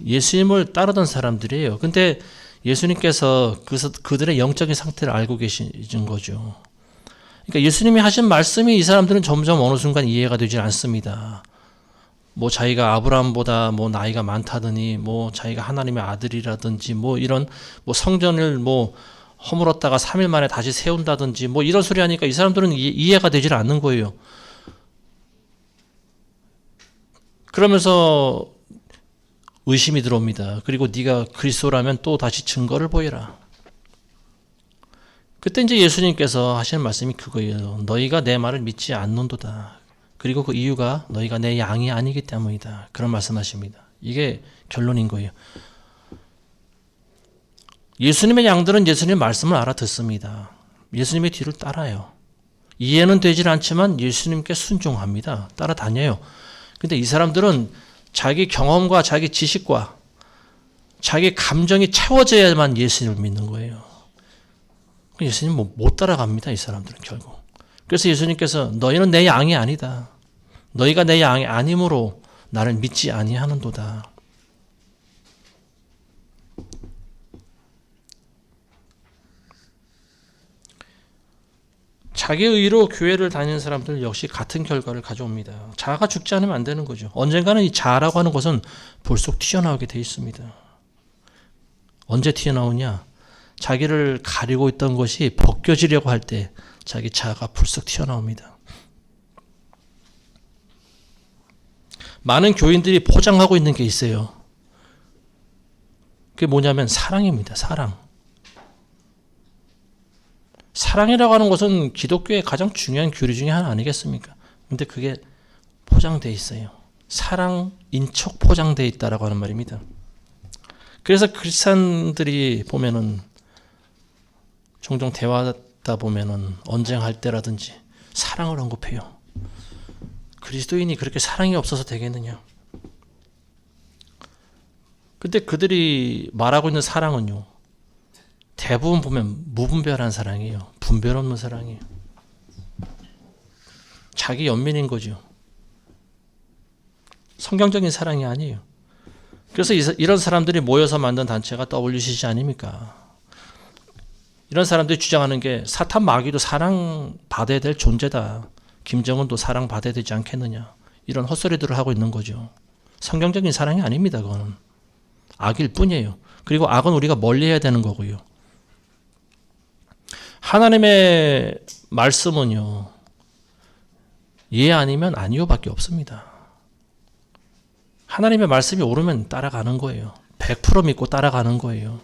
예수님을 따르던 사람들이에요. 근데 예수님께서 그들의 영적인 상태를 알고 계신 거죠. 그러니까 예수님이 하신 말씀이 이 사람들은 점점 어느 순간 이해가 되지 않습니다. 뭐 자기가 아브라함보다 뭐 나이가 많다더니 뭐 자기가 하나님의 아들이라든지 뭐 이런 뭐 성전을 뭐 허물었다가 3일 만에 다시 세운다든지 뭐 이런 소리 하니까 이 사람들은 이해가 되질 않는 거예요. 그러면서 의심이 들어옵니다. 그리고 네가 그리스도라면 또 다시 증거를 보여라. 그때 이제 예수님께서 하시는 말씀이 그거예요. 너희가 내 말을 믿지 않는도다. 그리고 그 이유가 너희가 내 양이 아니기 때문이다. 그런 말씀하십니다. 이게 결론인 거예요. 예수님의 양들은 예수님의 말씀을 알아듣습니다. 예수님의 뒤를 따라요. 이해는 되질 않지만 예수님께 순종합니다. 따라다녀요. 근데 이 사람들은 자기 경험과 자기 지식과 자기 감정이 채워져야만 예수님을 믿는 거예요. 예수님 못 따라갑니다. 이 사람들은 결국. 그래서 예수님께서 너희는 내 양이 아니다. 너희가 내 양이 아니므로 나를 믿지 아니하는도다. 자기의 의로 교회를 다니는 사람들 역시 같은 결과를 가져옵니다. 자아가 죽지 않으면 안 되는 거죠. 언젠가는 이 자아라고 하는 것은 불쑥 튀어나오게 돼 있습니다. 언제 튀어나오냐? 자기를 가리고 있던 것이 벗겨지려고 할 때 자기 자아가 불쑥 튀어나옵니다. 많은 교인들이 포장하고 있는 게 있어요. 그게 뭐냐면 사랑입니다. 사랑. 사랑이라고 하는 것은 기독교의 가장 중요한 교리 중에 하나 아니겠습니까? 근데 그게 포장되어 있어요. 사랑인 척 포장되어 있다라고 하는 말입니다. 그래서 크리스찬들이 보면은 종종 대화하다 보면은 언쟁할 때라든지 사랑을 언급해요. 그리스도인이 그렇게 사랑이 없어서 되겠느냐? 근데 그들이 말하고 있는 사랑은요, 대부분 보면 무분별한 사랑이에요. 분별 없는 사랑이에요. 자기 연민인 거죠. 성경적인 사랑이 아니에요. 그래서 이런 사람들이 모여서 만든 단체가 WCC 아닙니까? 이런 사람들이 주장하는 게 사탄 마귀도 사랑받아야 될 존재다. 김정은도 사랑받아야 되지 않겠느냐. 이런 헛소리들을 하고 있는 거죠. 성경적인 사랑이 아닙니다. 그거는. 악일 뿐이에요. 그리고 악은 우리가 멀리해야 되는 거고요. 하나님의 말씀은요, 예 아니면 아니요 밖에 없습니다. 하나님의 말씀이 옳으면 따라가는 거예요. 100% 믿고 따라가는 거예요.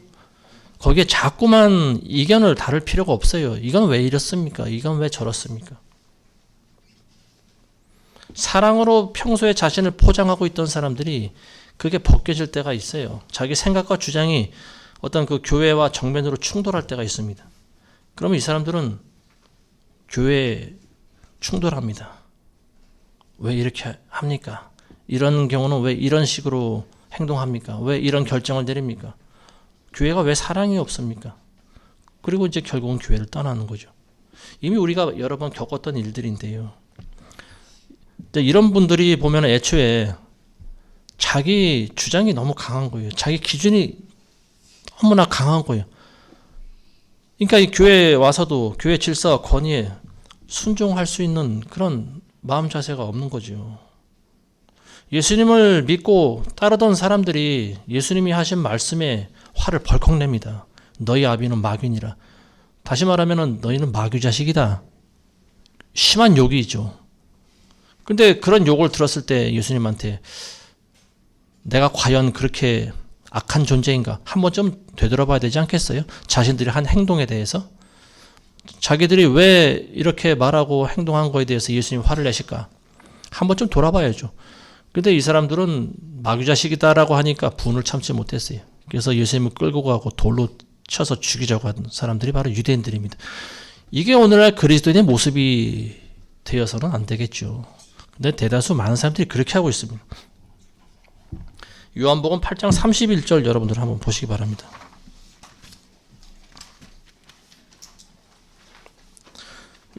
거기에 자꾸만 이견을 다룰 필요가 없어요. 이건 왜 이렇습니까? 이건 왜 저렇습니까? 사랑으로 평소에 자신을 포장하고 있던 사람들이 그게 벗겨질 때가 있어요. 자기 생각과 주장이 어떤 그 교회와 정면으로 충돌할 때가 있습니다. 그러면 이 사람들은 교회에 충돌합니다. 왜 이렇게 합니까? 이런 경우는 왜 이런 식으로 행동합니까? 왜 이런 결정을 내립니까? 교회가 왜 사랑이 없습니까? 그리고 이제 결국은 교회를 떠나는 거죠. 이미 우리가 여러 번 겪었던 일들인데요. 이런 분들이 보면 애초에 자기 주장이 너무 강한 거예요. 자기 기준이 너무나 강한 거예요. 그러니까 이 교회에 와서도 교회 질서와 권위에 순종할 수 있는 그런 마음 자세가 없는 거죠. 예수님을 믿고 따르던 사람들이 예수님이 하신 말씀에 화를 벌컥 냅니다. 너희 아비는 마귀니라. 다시 말하면 너희는 마귀 자식이다. 심한 욕이죠. 근데 그런 욕을 들었을 때 예수님한테 내가 과연 그렇게 악한 존재인가 한번 좀 되돌아봐야 되지 않겠어요? 자신들이 한 행동에 대해서 자기들이 왜 이렇게 말하고 행동한 거에 대해서 예수님 화를 내실까? 한번 좀 돌아봐야죠. 근데 이 사람들은 마귀 자식이다라고 하니까 분을 참지 못했어요. 그래서 예수님을 끌고 가고 돌로 쳐서 죽이자고 하는 사람들이 바로 유대인들입니다. 이게 오늘날 그리스도인의 모습이 되어서는 안 되겠죠. 근데 대다수 많은 사람들이 그렇게 하고 있습니다. 요한복음 8장 31절 여러분들 한번 보시기 바랍니다.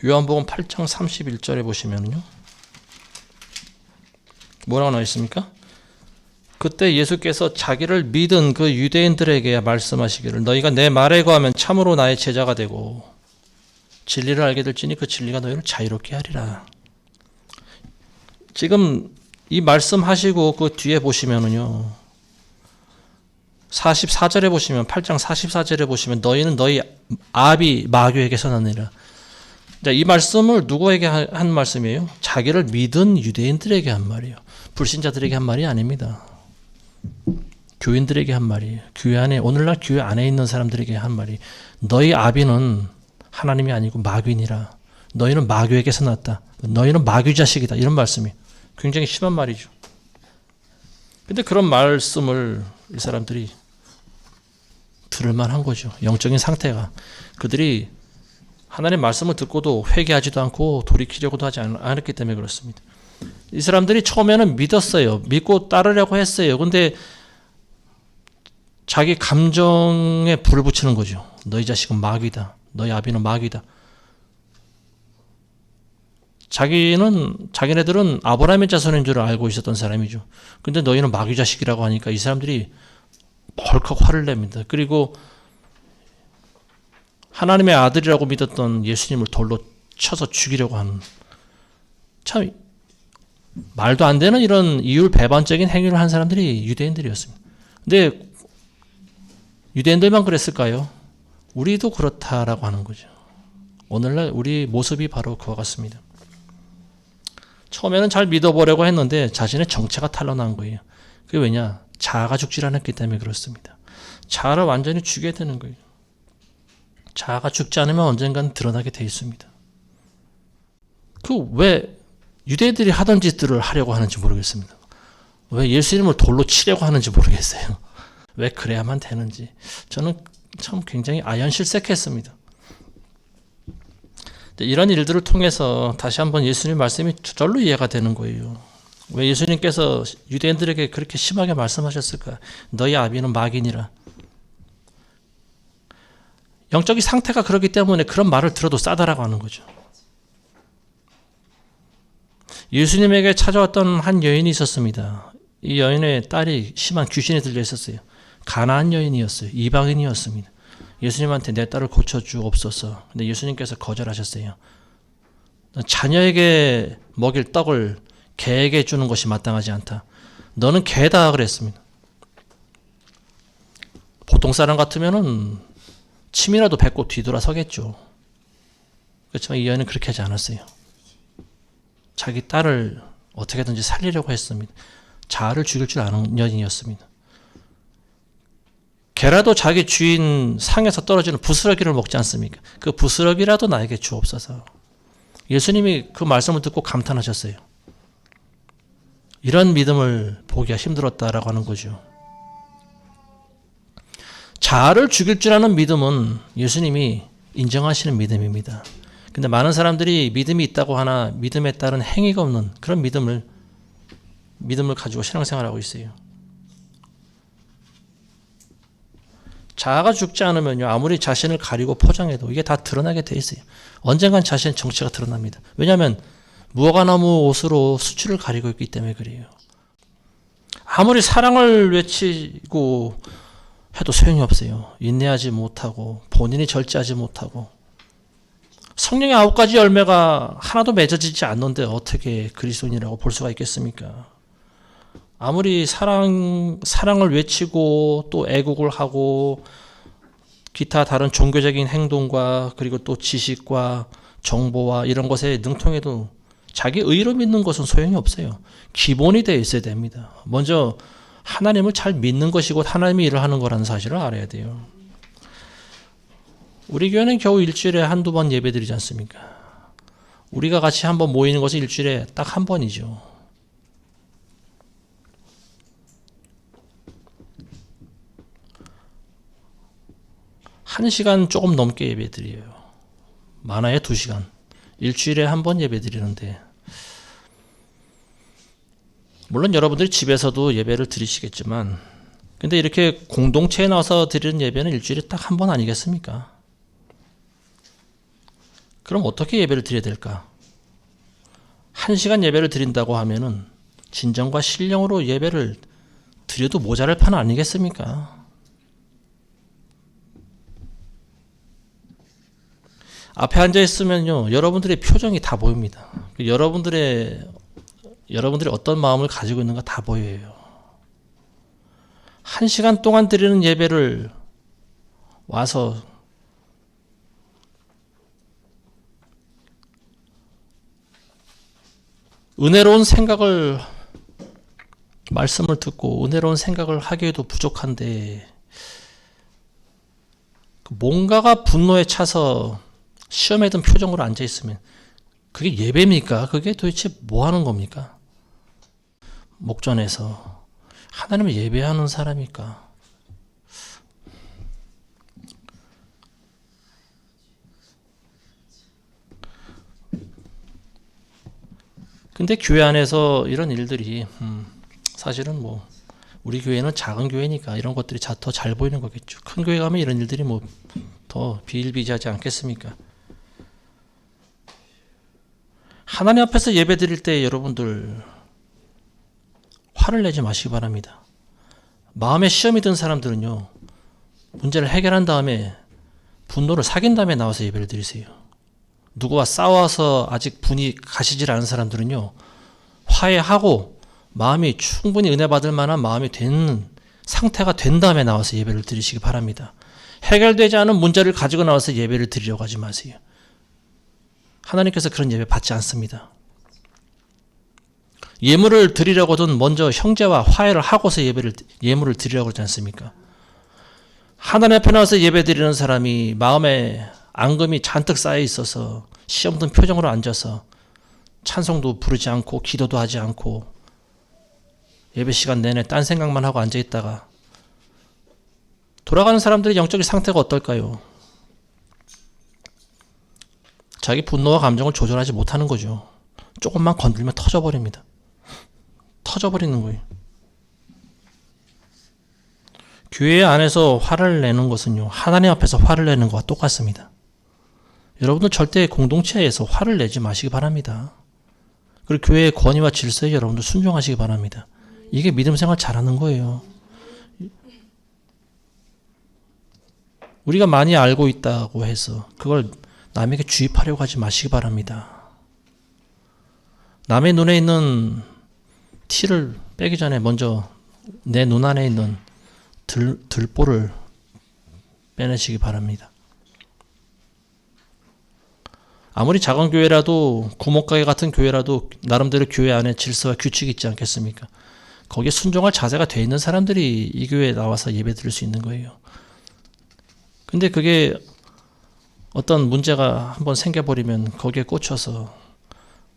요한복음 8장 31절에 보시면요. 뭐라고 나와 있습니까? 그때 예수께서 자기를 믿은 그 유대인들에게 말씀하시기를 너희가 내 말에 거하면 참으로 나의 제자가 되고 진리를 알게 될지니 그 진리가 너희를 자유롭게 하리라. 지금 이 말씀하시고 그 뒤에 보시면은요. 44절에 보시면 8장 44절에 보시면 너희는 너희 아비 마귀에게서 났느니라. 이 말씀을 누구에게 한 말씀이에요? 자기를 믿은 유대인들에게 한 말이에요. 불신자들에게 한 말이 아닙니다. 교인들에게 한 말이, 교회 안에, 오늘날 교회 안에 있는 사람들에게 한 말이, 너희 아비는 하나님이 아니고 마귀니라. 너희는 마귀에게서 났다. 너희는 마귀 자식이다. 이런 말씀이 굉장히 심한 말이죠. 근데 그런 말씀을 이 사람들이 들을만 한 거죠. 영적인 상태가. 그들이 하나님의 말씀을 듣고도 회개하지도 않고 돌이키려고도 하지 않았기 때문에 그렇습니다. 이 사람들이 처음에는 믿었어요. 믿고 따르려고 했어요. 근데 자기 감정에 불을 붙이는 거죠. 너희 자식은 마귀다. 너희 아비는 마귀다. 자기네들은 아브라함의 자손인 줄 알고 있었던 사람이죠. 근데 너희는 마귀 자식이라고 하니까 이 사람들이 벌컥 화를 냅니다. 그리고 하나님의 아들이라고 믿었던 예수님을 돌로 쳐서 죽이려고 하는, 참 말도 안 되는 이런 이율배반적인 행위를 한 사람들이 유대인들이었습니다. 근데 유대인들만 그랬을까요? 우리도 그렇다라고 하는 거죠. 오늘날 우리 모습이 바로 그와 같습니다. 처음에는 잘 믿어보려고 했는데 자신의 정체가 탄로난 거예요. 그게 왜냐? 자아가 죽질 않았기 때문에 그렇습니다. 자아를 완전히 죽여야 되는 거예요. 자아가 죽지 않으면 언젠가는 드러나게 돼 있습니다. 왜 유대인들이 하던 짓들을 하려고 하는지 모르겠습니다. 왜 예수님을 돌로 치려고 하는지 모르겠어요. 왜 그래야만 되는지. 저는 참 굉장히 아연실색했습니다. 이런 일들을 통해서 다시 한번 예수님 말씀이 저절로 이해가 되는 거예요. 왜 예수님께서 유대인들에게 그렇게 심하게 말씀하셨을까? 너희 아비는 마귀니라. 영적인 상태가 그렇기 때문에 그런 말을 들어도 싸다라고 하는 거죠. 예수님에게 찾아왔던 한 여인이 있었습니다. 이 여인의 딸이 심한 귀신에 들려 있었어요. 가나안 여인이었어요. 이방인이었습니다. 예수님한테 내 딸을 고쳐주옵소서. 근데 예수님께서 거절하셨어요. 자녀에게 먹일 떡을 개에게 주는 것이 마땅하지 않다. 너는 개다 그랬습니다. 보통 사람 같으면은 침이라도 뱉고 뒤돌아서겠죠. 그렇지만 이 여인은 그렇게 하지 않았어요. 자기 딸을 어떻게든지 살리려고 했습니다. 자아를 죽일 줄 아는 여인이었습니다. 개라도 자기 주인 상에서 떨어지는 부스러기를 먹지 않습니까? 그 부스러기라도 나에게 주옵소서. 예수님이 그 말씀을 듣고 감탄하셨어요. 이런 믿음을 보기가 힘들었다라고 하는 거죠. 자아를 죽일 줄 아는 믿음은 예수님이 인정하시는 믿음입니다. 근데 많은 사람들이 믿음이 있다고 하나 믿음에 따른 행위가 없는 그런 믿음을 가지고 신앙생활하고 있어요. 자아가 죽지 않으면요, 아무리 자신을 가리고 포장해도 이게 다 드러나게 돼 있어요. 언젠간 자신의 정체가 드러납니다. 왜냐하면 무화과나무 옷으로 수치를 가리고 있기 때문에 그래요. 아무리 사랑을 외치고 해도 소용이 없어요. 인내하지 못하고 본인이 절제하지 못하고 성령의 9가지 열매가 하나도 맺어지지 않는데 어떻게 그리스도인이라고 볼 수가 있겠습니까? 아무리 사랑을 외치고 또 애국을 하고 기타 다른 종교적인 행동과 그리고 또 지식과 정보와 이런 것에 능통해도 자기 의로 믿는 것은 소용이 없어요. 기본이 되어 있어야 됩니다. 먼저 하나님을 잘 믿는 것이 곧 하나님이 일을 하는 거라는 사실을 알아야 돼요. 우리 교회는 겨우 일주일에 한두 번 예배 드리지 않습니까? 우리가 같이 한번 모이는 것은 일주일에 딱 한 번이죠. 한 시간 조금 넘게 예배 드려요. 많아야 2시간. 일주일에 한 번 예배 드리는데 물론 여러분들이 집에서도 예배를 드리시겠지만 근데 이렇게 공동체에 나와서 드리는 예배는 일주일에 딱 한 번 아니겠습니까? 그럼 어떻게 예배를 드려야 될까? 1시간 예배를 드린다고 하면은 진정과 신령으로 예배를 드려도 모자랄 판 아니겠습니까? 앞에 앉아 있으면요, 여러분들의 표정이 다 보입니다. 여러분들이 어떤 마음을 가지고 있는가 다 보여요. 1시간 동안 드리는 예배를 와서 은혜로운 생각을 말씀을 듣고 은혜로운 생각을 하기에도 부족한데 뭔가가 분노에 차서 시험에 든 표정으로 앉아 있으면 그게 예배입니까? 그게 도대체 뭐 하는 겁니까? 목전에서 하나님을 예배하는 사람입니까? 근데 교회 안에서 이런 일들이 사실은 뭐 우리 교회는 작은 교회니까 이런 것들이 더 잘 보이는 거겠죠. 큰 교회 가면 이런 일들이 뭐 더 비일비재하지 않겠습니까? 하나님 앞에서 예배 드릴 때 여러분들 화를 내지 마시기 바랍니다. 마음에 시험이 든 사람들은요, 문제를 해결한 다음에 분노를 사귄 다음에 나와서 예배를 드리세요. 누구와 싸워서 아직 분이 가시질 않은 사람들은요, 화해하고 마음이 충분히 은혜 받을 만한 마음이 된 상태가 된 다음에 나와서 예배를 드리시기 바랍니다. 해결되지 않은 문제를 가지고 나와서 예배를 드리려고 하지 마세요. 하나님께서 그런 예배 받지 않습니다. 예물을 드리려거든 먼저 형제와 화해를 하고서 예물을 드리려고 하지 않습니까? 하나님 앞에 나와서 예배 드리는 사람이 마음에 앙금이 잔뜩 쌓여 있어서 시험 든 표정으로 앉아서 찬송도 부르지 않고 기도도 하지 않고 예배 시간 내내 딴 생각만 하고 앉아 있다가 돌아가는 사람들의 영적인 상태가 어떨까요? 자기 분노와 감정을 조절하지 못하는 거죠. 조금만 건들면 터져버립니다. 터져버리는 거예요. 교회 안에서 화를 내는 것은요, 하나님 앞에서 화를 내는 것과 똑같습니다. 여러분들 절대 공동체에서 화를 내지 마시기 바랍니다. 그리고 교회의 권위와 질서에 여러분들 순종하시기 바랍니다. 이게 믿음 생활 잘하는 거예요. 우리가 많이 알고 있다고 해서 그걸 남에게 주입하려고 하지 마시기 바랍니다. 남의 눈에 있는 티를 빼기 전에 먼저 내 눈 안에 있는 들보를 빼내시기 바랍니다. 아무리 작은 교회라도 구멍가게 같은 교회라도 나름대로 교회 안에 질서와 규칙이 있지 않겠습니까? 거기에 순종할 자세가 돼 있는 사람들이 이 교회에 나와서 예배 드릴 수 있는 거예요. 근데 그게 어떤 문제가 한번 생겨버리면 거기에 꽂혀서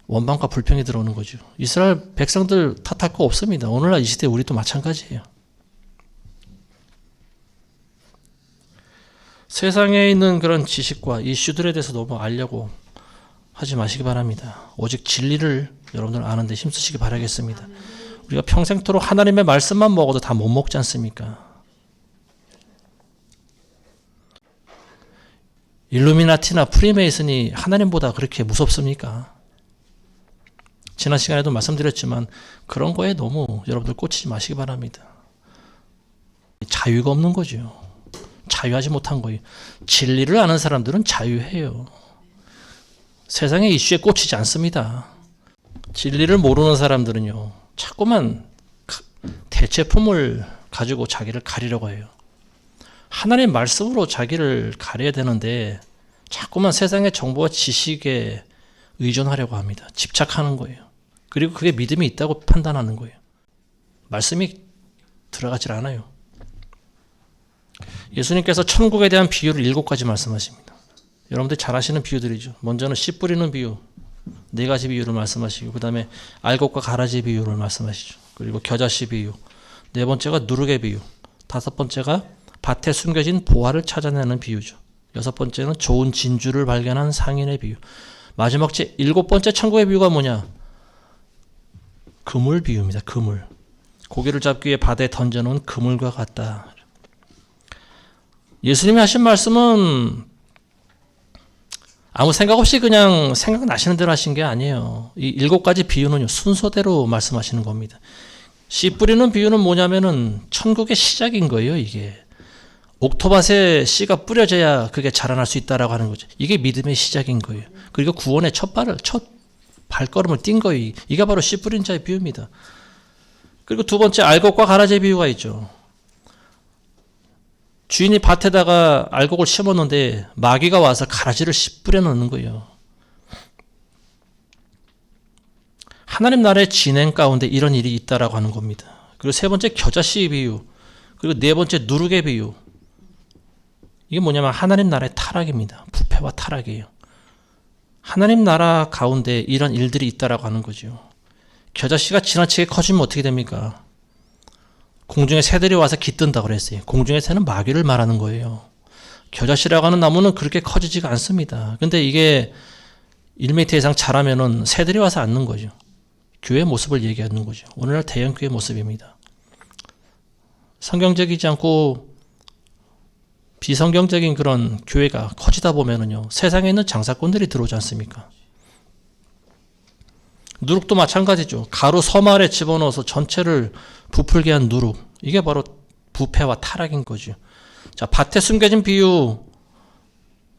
원망과 불평이 들어오는 거죠. 이스라엘 백성들 탓할 거 없습니다. 오늘날 이 시대 우리도 마찬가지예요. 세상에 있는 그런 지식과 이슈들에 대해서 너무 알려고 하지 마시기 바랍니다. 오직 진리를 여러분들 아는 데 힘쓰시기 바라겠습니다. 우리가 평생토록 하나님의 말씀만 먹어도 다 못 먹지 않습니까? 일루미나티나 프리메이슨이 하나님보다 그렇게 무섭습니까? 지난 시간에도 말씀드렸지만 그런 거에 너무 여러분들 꽂히지 마시기 바랍니다. 자유가 없는 거죠. 자유하지 못한 거예요. 진리를 아는 사람들은 자유해요. 세상의 이슈에 꽂히지 않습니다. 진리를 모르는 사람들은요, 자꾸만 대체품을 가지고 자기를 가리려고 해요. 하나님의 말씀으로 자기를 가려야 되는데 자꾸만 세상의 정보와 지식에 의존하려고 합니다. 집착하는 거예요. 그리고 그게 믿음이 있다고 판단하는 거예요. 말씀이 들어가질 않아요. 예수님께서 천국에 대한 비유를 7가지 말씀하십니다. 여러분들 잘 아시는 비유들이죠. 먼저는 씨 뿌리는 비유, 4가지 비유를 말씀하시고, 그 다음에 알곡과 가라지 비유를 말씀하시죠. 그리고 겨자씨 비유, 4번째가 누룩의 비유, 5번째가 밭에 숨겨진 보화를 찾아내는 비유죠. 6번째는 좋은 진주를 발견한 상인의 비유. 마지막 7번째 천국의 비유가 뭐냐? 그물 비유입니다. 그물. 고기를 잡기 위해 바다에 던져놓은 그물과 같다. 예수님이 하신 말씀은 아무 생각 없이 그냥 생각나시는 대로 하신 게 아니에요. 이 7가지 비유는 순서대로 말씀하시는 겁니다. 씨 뿌리는 비유는 뭐냐면은 천국의 시작인 거예요, 이게. 옥토밭에 씨가 뿌려져야 그게 자라날 수 있다라고 하는 거죠. 이게 믿음의 시작인 거예요. 그리고 구원의 첫 발걸음을 띈 거예요. 이게 바로 씨 뿌린 자의 비유입니다. 그리고 2번째 알곡과 가라지의 비유가 있죠. 주인이 밭에다가 알곡을 심었는데 마귀가 와서 가라지를 뿌려 넣는 거예요. 하나님 나라의 진행 가운데 이런 일이 있다라고 하는 겁니다. 그리고 세 번째 겨자씨 비유. 그리고 네 번째 누룩의 비유. 이게 뭐냐면 하나님 나라의 타락입니다. 부패와 타락이에요. 하나님 나라 가운데 이런 일들이 있다라고 하는 거죠. 겨자씨가 지나치게 커지면 어떻게 됩니까? 공중에 새들이 와서 깃든다고 그랬어요. 공중의 새는 마귀를 말하는 거예요. 겨자씨라고 하는 나무는 그렇게 커지지가 않습니다. 근데 이게 1m 이상 자라면은 새들이 와서 앉는 거죠. 교회 모습을 얘기하는 거죠. 오늘날 대형교회 모습입니다. 성경적이지 않고 비성경적인 그런 교회가 커지다 보면은요, 세상에 있는 장사꾼들이 들어오지 않습니까? 누룩도 마찬가지죠. 가루 서말에 집어넣어서 전체를 부풀게 한 누룩. 이게 바로 부패와 타락인 거죠. 자, 밭에 숨겨진 비유.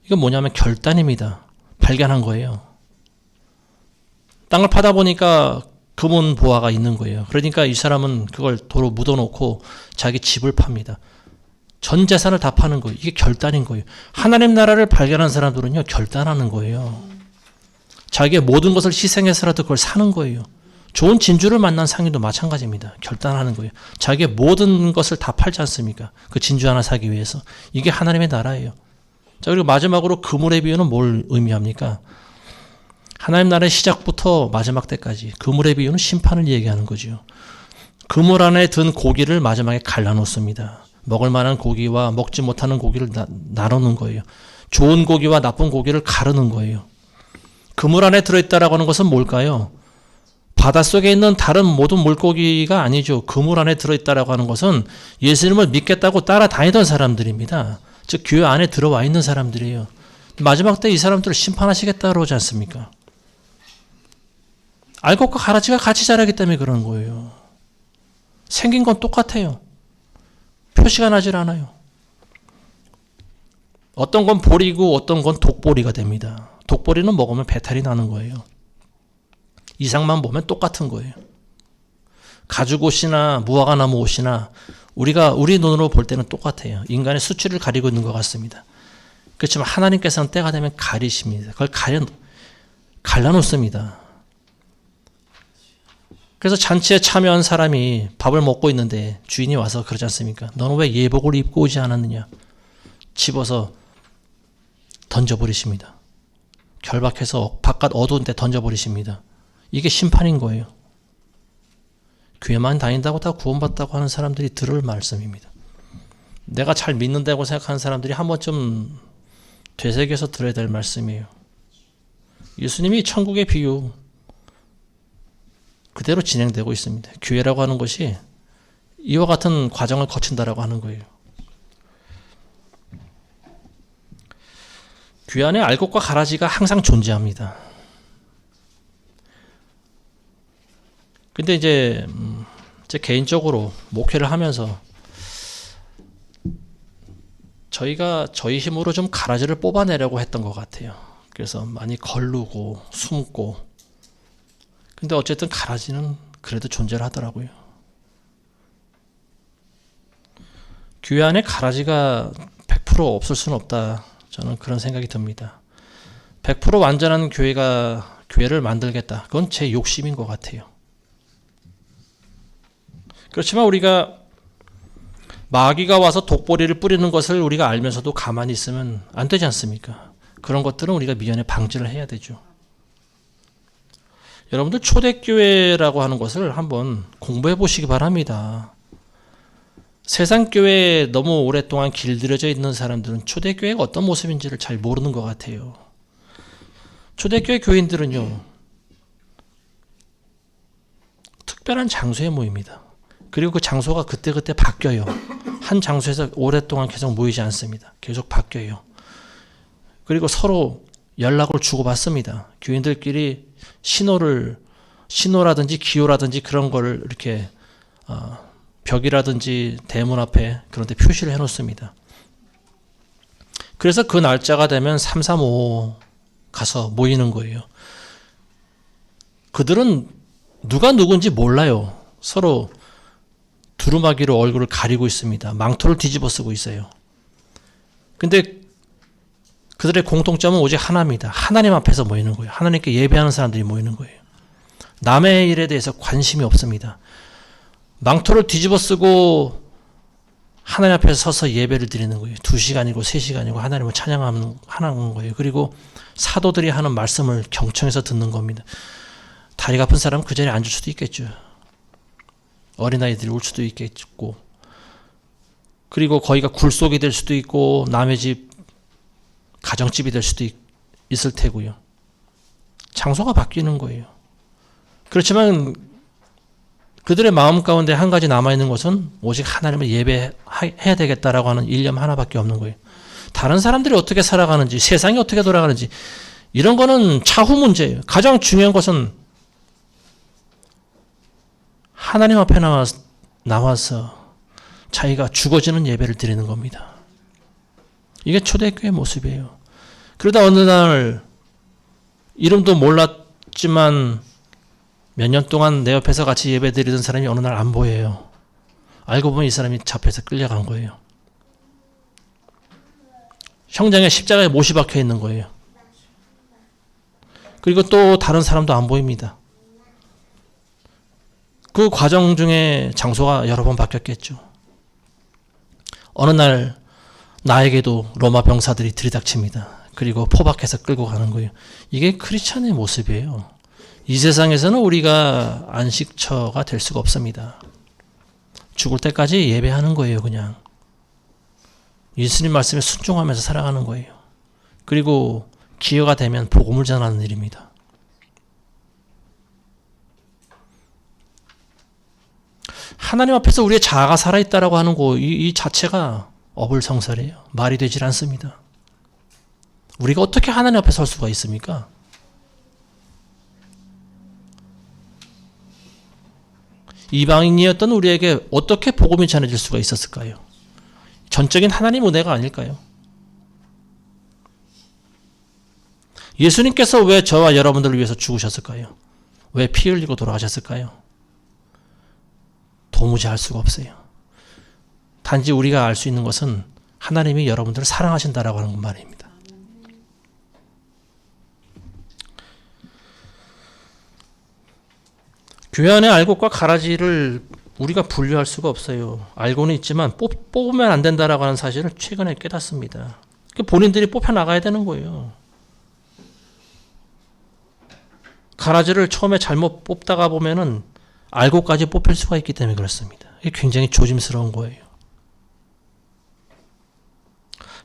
이건 뭐냐면 결단입니다. 발견한 거예요. 땅을 파다 보니까 금은 보화가 있는 거예요. 그러니까 이 사람은 그걸 도로 묻어놓고 자기 집을 팝니다. 전 재산을 다 파는 거예요. 이게 결단인 거예요. 하나님 나라를 발견한 사람들은요, 결단하는 거예요. 자기의 모든 것을 희생해서라도 그걸 사는 거예요. 좋은 진주를 만난 상인도 마찬가지입니다. 결단하는 거예요. 자기의 모든 것을 다 팔지 않습니까? 그 진주 하나 사기 위해서. 이게 하나님의 나라예요. 자, 그리고 마지막으로 그물의 비유는 뭘 의미합니까? 하나님 나라의 시작부터 마지막 때까지 그물의 비유는 심판을 얘기하는 거죠. 그물 안에 든 고기를 마지막에 갈라놓습니다. 먹을 만한 고기와 먹지 못하는 고기를 나누는 거예요. 좋은 고기와 나쁜 고기를 가르는 거예요. 그물 안에 들어있다라고 하는 것은 뭘까요? 바닷속에 있는 다른 모든 물고기가 아니죠. 그물 안에 들어있다라고 하는 것은 예수님을 믿겠다고 따라다니던 사람들입니다. 즉 교회 안에 들어와 있는 사람들이에요. 마지막 때 이 사람들을 심판하시겠다 그러지 않습니까? 알곡과 가라지가 같이 자라기 때문에 그런 거예요. 생긴 건 똑같아요. 표시가 나질 않아요. 어떤 건 보리고 어떤 건 독보리가 됩니다. 독보리는 먹으면 배탈이 나는 거예요. 이상만 보면 똑같은 거예요. 가죽옷이나 무화과나무 옷이나 우리 눈으로 볼 때는 똑같아요. 인간의 수치를 가리고 있는 것 같습니다. 그렇지만 하나님께서는 때가 되면 가리십니다. 그걸 갈라놓습니다. 그래서 잔치에 참여한 사람이 밥을 먹고 있는데 주인이 와서 그러지 않습니까? 너는 왜 예복을 입고 오지 않았느냐? 집어서 던져버리십니다. 결박해서 바깥 어두운 데 던져버리십니다. 이게 심판인 거예요. 교회만 다닌다고 다 구원받다고 하는 사람들이 들을 말씀입니다. 내가 잘 믿는다고 생각하는 사람들이 한 번쯤 되새겨서 들어야 될 말씀이에요. 예수님이 천국의 비유 그대로 진행되고 있습니다. 교회라고 하는 것이 이와 같은 과정을 거친다라고 하는 거예요. 교회 안에 알곡과 가라지가 항상 존재합니다. 근데 이제 제 개인적으로 목회를 하면서 저희가 저희 힘으로 좀 가라지를 뽑아내려고 했던 것 같아요. 그래서 많이 걸르고 숨고. 근데 어쨌든 가라지는 그래도 존재를 하더라고요. 교회 안에 가라지가 100% 없을 수는 없다. 저는 그런 생각이 듭니다. 100% 완전한 교회를 만들겠다. 그건 제 욕심인 것 같아요. 그렇지만 우리가 마귀가 와서 독보리를 뿌리는 것을 우리가 알면서도 가만히 있으면 안 되지 않습니까? 그런 것들은 우리가 미연에 방지를 해야 되죠. 여러분들 초대교회라고 하는 것을 한번 공부해 보시기 바랍니다. 세상교회에 너무 오랫동안 길들여져 있는 사람들은 초대교회가 어떤 모습인지를 잘 모르는 것 같아요. 초대교회 교인들은요, 특별한 장소에 모입니다. 그리고 그 장소가 그때그때 바뀌어요. 한 장소에서 오랫동안 계속 모이지 않습니다. 계속 바뀌어요. 그리고 서로 연락을 주고받습니다. 교인들끼리 신호라든지 기호라든지 그런 거를 이렇게 벽이라든지 대문 앞에 그런 데 표시를 해놓습니다. 그래서 그 날짜가 되면 335 가서 모이는 거예요. 그들은 누가 누군지 몰라요. 서로 두루마기로 얼굴을 가리고 있습니다. 망토를 뒤집어 쓰고 있어요. 근데 그들의 공통점은 오직 하나입니다. 하나님 앞에서 모이는 거예요. 하나님께 예배하는 사람들이 모이는 거예요. 남의 일에 대해서 관심이 없습니다. 망토를 뒤집어 쓰고 하나님 앞에 서서 예배를 드리는 거예요. 2시간이고 3시간이고 하나님을 찬양하는 거예요. 그리고 사도들이 하는 말씀을 경청해서 듣는 겁니다. 다리가 아픈 사람은 그 자리에 앉을 수도 있겠죠. 어린아이들이 올 수도 있겠고, 그리고 거기가 굴속이 될 수도 있고 남의 집 가정집이 될 수도 있을 테고요. 장소가 바뀌는 거예요. 그렇지만 그들의 마음 가운데 한 가지 남아있는 것은 오직 하나님을 예배해야 되겠다라고 하는 일념 하나밖에 없는 거예요. 다른 사람들이 어떻게 살아가는지, 세상이 어떻게 돌아가는지 이런 거는 차후 문제예요. 가장 중요한 것은 하나님 앞에 나와서 자기가 죽어지는 예배를 드리는 겁니다. 이게 초대교회의 모습이에요. 그러다 어느 날 이름도 몰랐지만 몇 년 동안 내 옆에서 같이 예배 드리던 사람이 어느 날 안 보여요. 알고 보면 이 사람이 잡혀서 끌려간 거예요. 형장에 십자가에 못이 박혀 있는 거예요. 그리고 또 다른 사람도 안 보입니다. 그 과정 중에 장소가 여러 번 바뀌었겠죠. 어느 날 나에게도 로마 병사들이 들이닥칩니다. 그리고 포박해서 끌고 가는 거예요. 이게 크리스찬의 모습이에요. 이 세상에서는 우리가 안식처가 될 수가 없습니다. 죽을 때까지 예배하는 거예요. 그냥 예수님 말씀에 순종하면서 살아가는 거예요. 그리고 기회가 되면 복음을 전하는 일입니다. 하나님 앞에서 우리의 자아가 살아있다라고 하는 거, 이 자체가 어불성설이에요. 말이 되질 않습니다. 우리가 어떻게 하나님 앞에 설 수가 있습니까? 이방인이었던 우리에게 어떻게 복음이 전해질 수가 있었을까요? 전적인 하나님 은혜가 아닐까요? 예수님께서 왜 저와 여러분들을 위해서 죽으셨을까요? 왜 피 흘리고 돌아가셨을까요? 도무지 알 수가 없어요. 단지 우리가 알 수 있는 것은 하나님이 여러분들을 사랑하신다라고 하는 말입니다. 교회 안에 알곡과 가라지를 우리가 분류할 수가 없어요. 알고는 있지만 뽑으면 안 된다라고 하는 사실을 최근에 깨닫습니다. 본인들이 뽑혀 나가야 되는 거예요. 가라지를 처음에 잘못 뽑다가 보면은 알곡까지 뽑힐 수가 있기 때문에 그렇습니다. 이게 굉장히 조심스러운 거예요.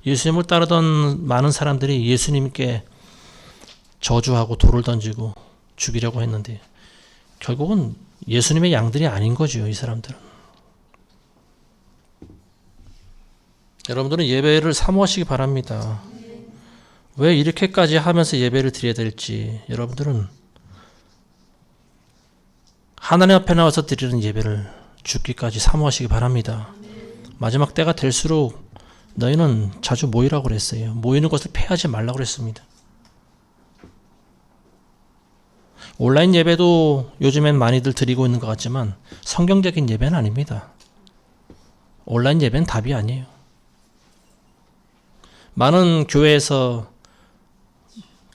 예수님을 따르던 많은 사람들이 예수님께 저주하고 돌을 던지고 죽이려고 했는데 결국은 예수님의 양들이 아닌 거죠. 이 사람들은. 여러분들은 예배를 사모하시기 바랍니다. 왜 이렇게까지 하면서 예배를 드려야 될지 여러분들은 하나님 앞에 나와서 드리는 예배를 죽기까지 사모하시기 바랍니다. 마지막 때가 될수록 너희는 자주 모이라고 그랬어요. 모이는 것을 폐하지 말라고 그랬습니다. 온라인 예배도 요즘엔 많이들 드리고 있는 것 같지만 성경적인 예배는 아닙니다. 온라인 예배는 답이 아니에요. 많은 교회에서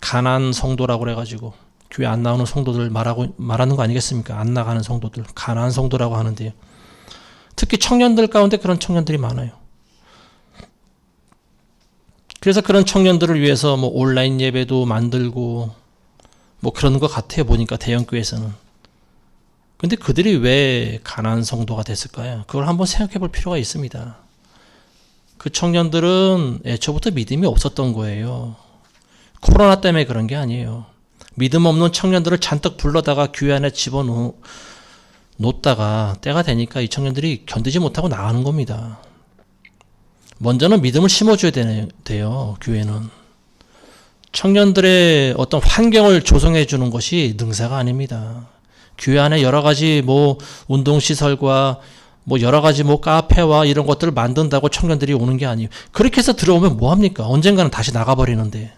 가난 성도라고 그래가지고 교회 안 나오는 성도들 말하는 거 아니겠습니까? 안 나가는 성도들, 가난 성도라고 하는데요. 특히 청년들 가운데 그런 청년들이 많아요. 그래서 그런 청년들을 위해서 뭐 온라인 예배도 만들고 뭐 그런 것 같아요. 보니까 대형교회에서는. 근데 그들이 왜 가난 성도가 됐을까요? 그걸 한번 생각해 볼 필요가 있습니다. 그 청년들은 애초부터 믿음이 없었던 거예요. 코로나 때문에 그런 게 아니에요. 믿음 없는 청년들을 잔뜩 불러다가 교회 안에 집어넣다가 때가 되니까 이 청년들이 견디지 못하고 나가는 겁니다. 먼저는 믿음을 심어줘야 돼요. 교회는. 청년들의 어떤 환경을 조성해 주는 것이 능사가 아닙니다. 교회 안에 여러 가지 뭐 운동시설과 뭐 여러 가지 뭐 카페와 이런 것들을 만든다고 청년들이 오는 게 아니에요. 그렇게 해서 들어오면 뭐합니까? 언젠가는 다시 나가버리는데.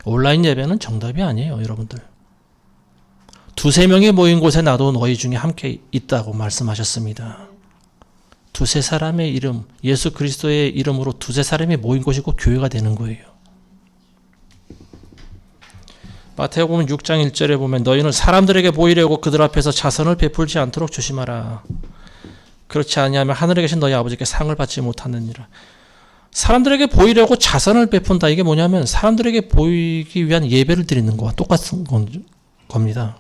온라인 예배는 정답이 아니에요, 여러분들. 2-3명이 모인 곳에 나도 너희 중에 함께 있다고 말씀하셨습니다. 2-3사람의 이름, 예수 그리스도의 이름으로 2-3사람이 모인 곳이고 교회가 되는 거예요. 마태복음 6장 1절에 보면 너희는 사람들에게 보이려고 그들 앞에서 자선을 베풀지 않도록 조심하라. 그렇지 아니하면 하늘에 계신 너희 아버지께 상을 받지 못하느니라. 사람들에게 보이려고 자선을 베푼다. 이게 뭐냐면 사람들에게 보이기 위한 예배를 드리는 거와 똑같은 겁니다.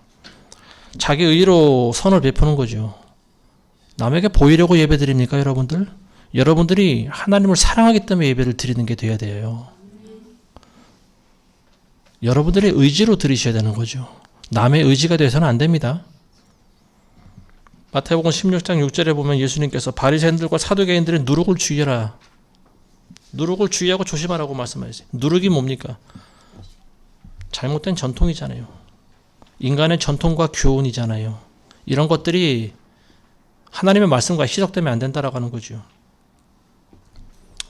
자기 의로 선을 베푸는 거죠. 남에게 보이려고 예배 드립니까, 여러분들? 여러분들이 하나님을 사랑하기 때문에 예배를 드리는 게 돼야 돼요. 여러분들의 의지로 드리셔야 되는 거죠. 남의 의지가 돼서는 안 됩니다. 마태복음 16장 6절에 보면 예수님께서 바리새인들과 사두개인들의 누룩을 주의하라. 누룩을 주의하고 조심하라고 말씀하셨어요. 누룩이 뭡니까? 잘못된 전통이잖아요. 인간의 전통과 교훈이잖아요. 이런 것들이 하나님의 말씀과 희석되면 안 된다라고 하는 거죠.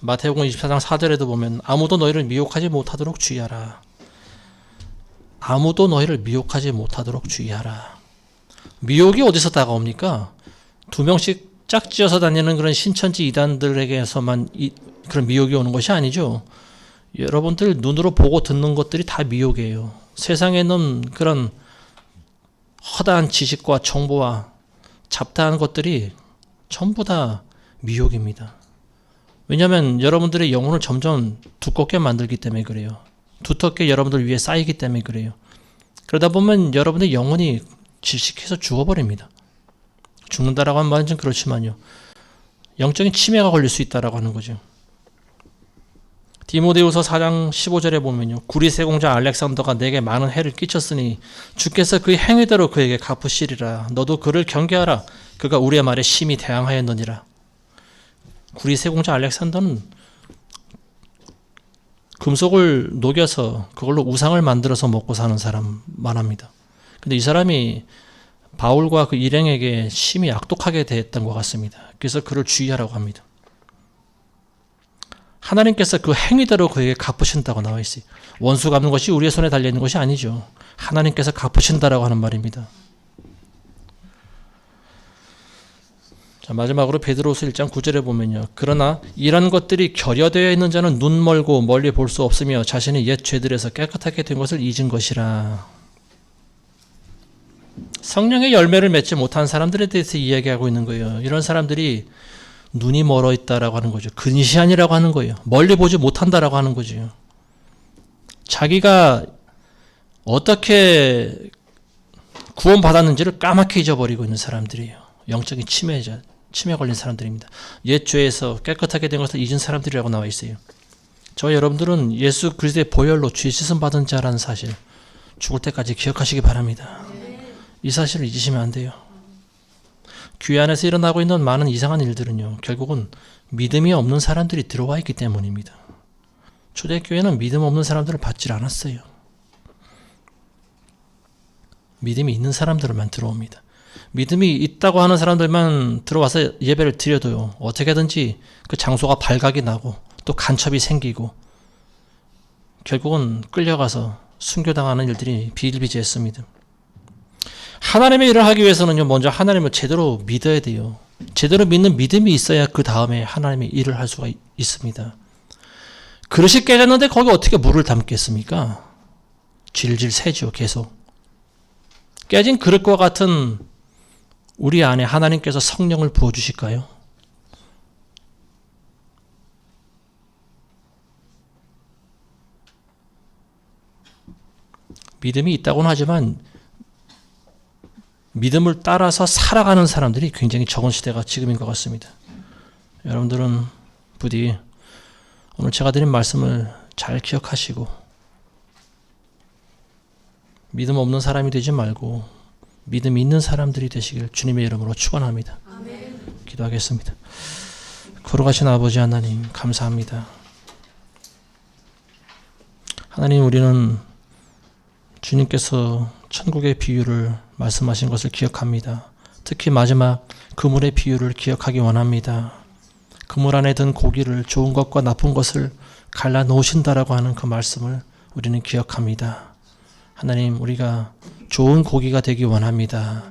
마태복음 24장 4절에도 보면 아무도 너희를 미혹하지 못하도록 주의하라. 아무도 너희를 미혹하지 못하도록 주의하라. 미혹이 어디서 다가옵니까? 2명씩 짝지어서 다니는 그런 신천지 이단들에게서만 그런 미혹이 오는 것이 아니죠. 여러분들 눈으로 보고 듣는 것들이 다 미혹이에요. 세상에 있는 그런 허다한 지식과 정보와 잡다한 것들이 전부 다 미혹입니다. 왜냐하면 여러분들의 영혼을 점점 두껍게 만들기 때문에 그래요. 두텁게 여러분들 위에 쌓이기 때문에 그래요. 그러다 보면 여러분의 영혼이 질식해서 죽어버립니다. 죽는다라고 하는 말은 좀 그렇지만요. 영적인 치매가 걸릴 수 있다라고 하는 거죠. 디모데후서 4장 15절에 보면요. 구리세공자 알렉산더가 내게 많은 해를 끼쳤으니 주께서 그의 행위대로 그에게 갚으시리라. 너도 그를 경계하라. 그가 우리의 말에 심히 대항하였느니라. 구리세공자 알렉산더는 금속을 녹여서 그걸로 우상을 만들어서 먹고 사는 사람 말합니다. 근데 이 사람이 바울과 그 일행에게 심히 악독하게 대했던 것 같습니다. 그래서 그를 주의하라고 합니다. 하나님께서 그 행위대로 그에게 갚으신다고 나와 있어요. 원수 갚는 것이 우리의 손에 달려있는 것이 아니죠. 하나님께서 갚으신다라고 하는 말입니다. 자, 마지막으로 베드로후서 1장 9절에 보면요. 그러나 이런 것들이 결여되어 있는 자는 눈 멀고 멀리 볼 수 없으며 자신이 옛 죄들에서 깨끗하게 된 것을 잊은 것이라. 성령의 열매를 맺지 못한 사람들에 대해서 이야기하고 있는 거예요. 이런 사람들이 눈이 멀어 있다라고 하는 거죠. 근시안이라고 하는 거예요. 멀리 보지 못한다라고 하는 거죠. 자기가 어떻게 구원받았는지를 까맣게 잊어버리고 있는 사람들이에요. 영적인 치매 걸린 사람들입니다. 옛 죄에서 깨끗하게 된 것을 잊은 사람들이라고 나와 있어요. 저와 여러분들은 예수 그리스도의 보혈로 죄 씻음 받은 자라는 사실 죽을 때까지 기억하시기 바랍니다. 이 사실을 잊으시면 안 돼요. 교회 안에서 일어나고 있는 많은 이상한 일들은요. 결국은 믿음이 없는 사람들이 들어와 있기 때문입니다. 초대교회는 믿음 없는 사람들을 받지 않았어요. 믿음이 있는 사람들만 들어옵니다. 믿음이 있다고 하는 사람들만 들어와서 예배를 드려도요. 어떻게든지 그 장소가 발각이 나고 또 간첩이 생기고 결국은 끌려가서 순교당하는 일들이 비일비재했습니다. 하나님의 일을 하기 위해서는요. 먼저 하나님을 제대로 믿어야 돼요. 제대로 믿는 믿음이 있어야 그 다음에 하나님의 일을 할 수가 있습니다. 그릇이 깨졌는데 거기 어떻게 물을 담겠습니까? 질질 새죠. 계속. 깨진 그릇과 같은 우리 안에 하나님께서 성령을 부어주실까요? 믿음이 있다고는 하지만 믿음을 따라서 살아가는 사람들이 굉장히 적은 시대가 지금인 것 같습니다. 여러분들은 부디 오늘 제가 드린 말씀을 잘 기억하시고 믿음 없는 사람이 되지 말고 믿음 있는 사람들이 되시길 주님의 이름으로 축원합니다. 아멘. 기도하겠습니다. 거룩하신 아버지 하나님 감사합니다. 하나님 우리는 주님께서 천국의 비유를 말씀하신 것을 기억합니다. 특히 마지막 그물의 비유를 기억하기 원합니다. 그물 안에 든 고기를 좋은 것과 나쁜 것을 갈라 놓으신다라고 하는 그 말씀을 우리는 기억합니다. 하나님 우리가 좋은 고기가 되기 원합니다.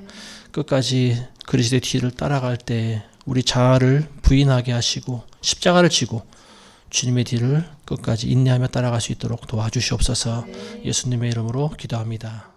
끝까지 그리스도의 뒤를 따라갈 때 우리 자아를 부인하게 하시고 십자가를 지고 주님의 뒤를 끝까지 인내하며 따라갈 수 있도록 도와주시옵소서. 예수님의 이름으로 기도합니다.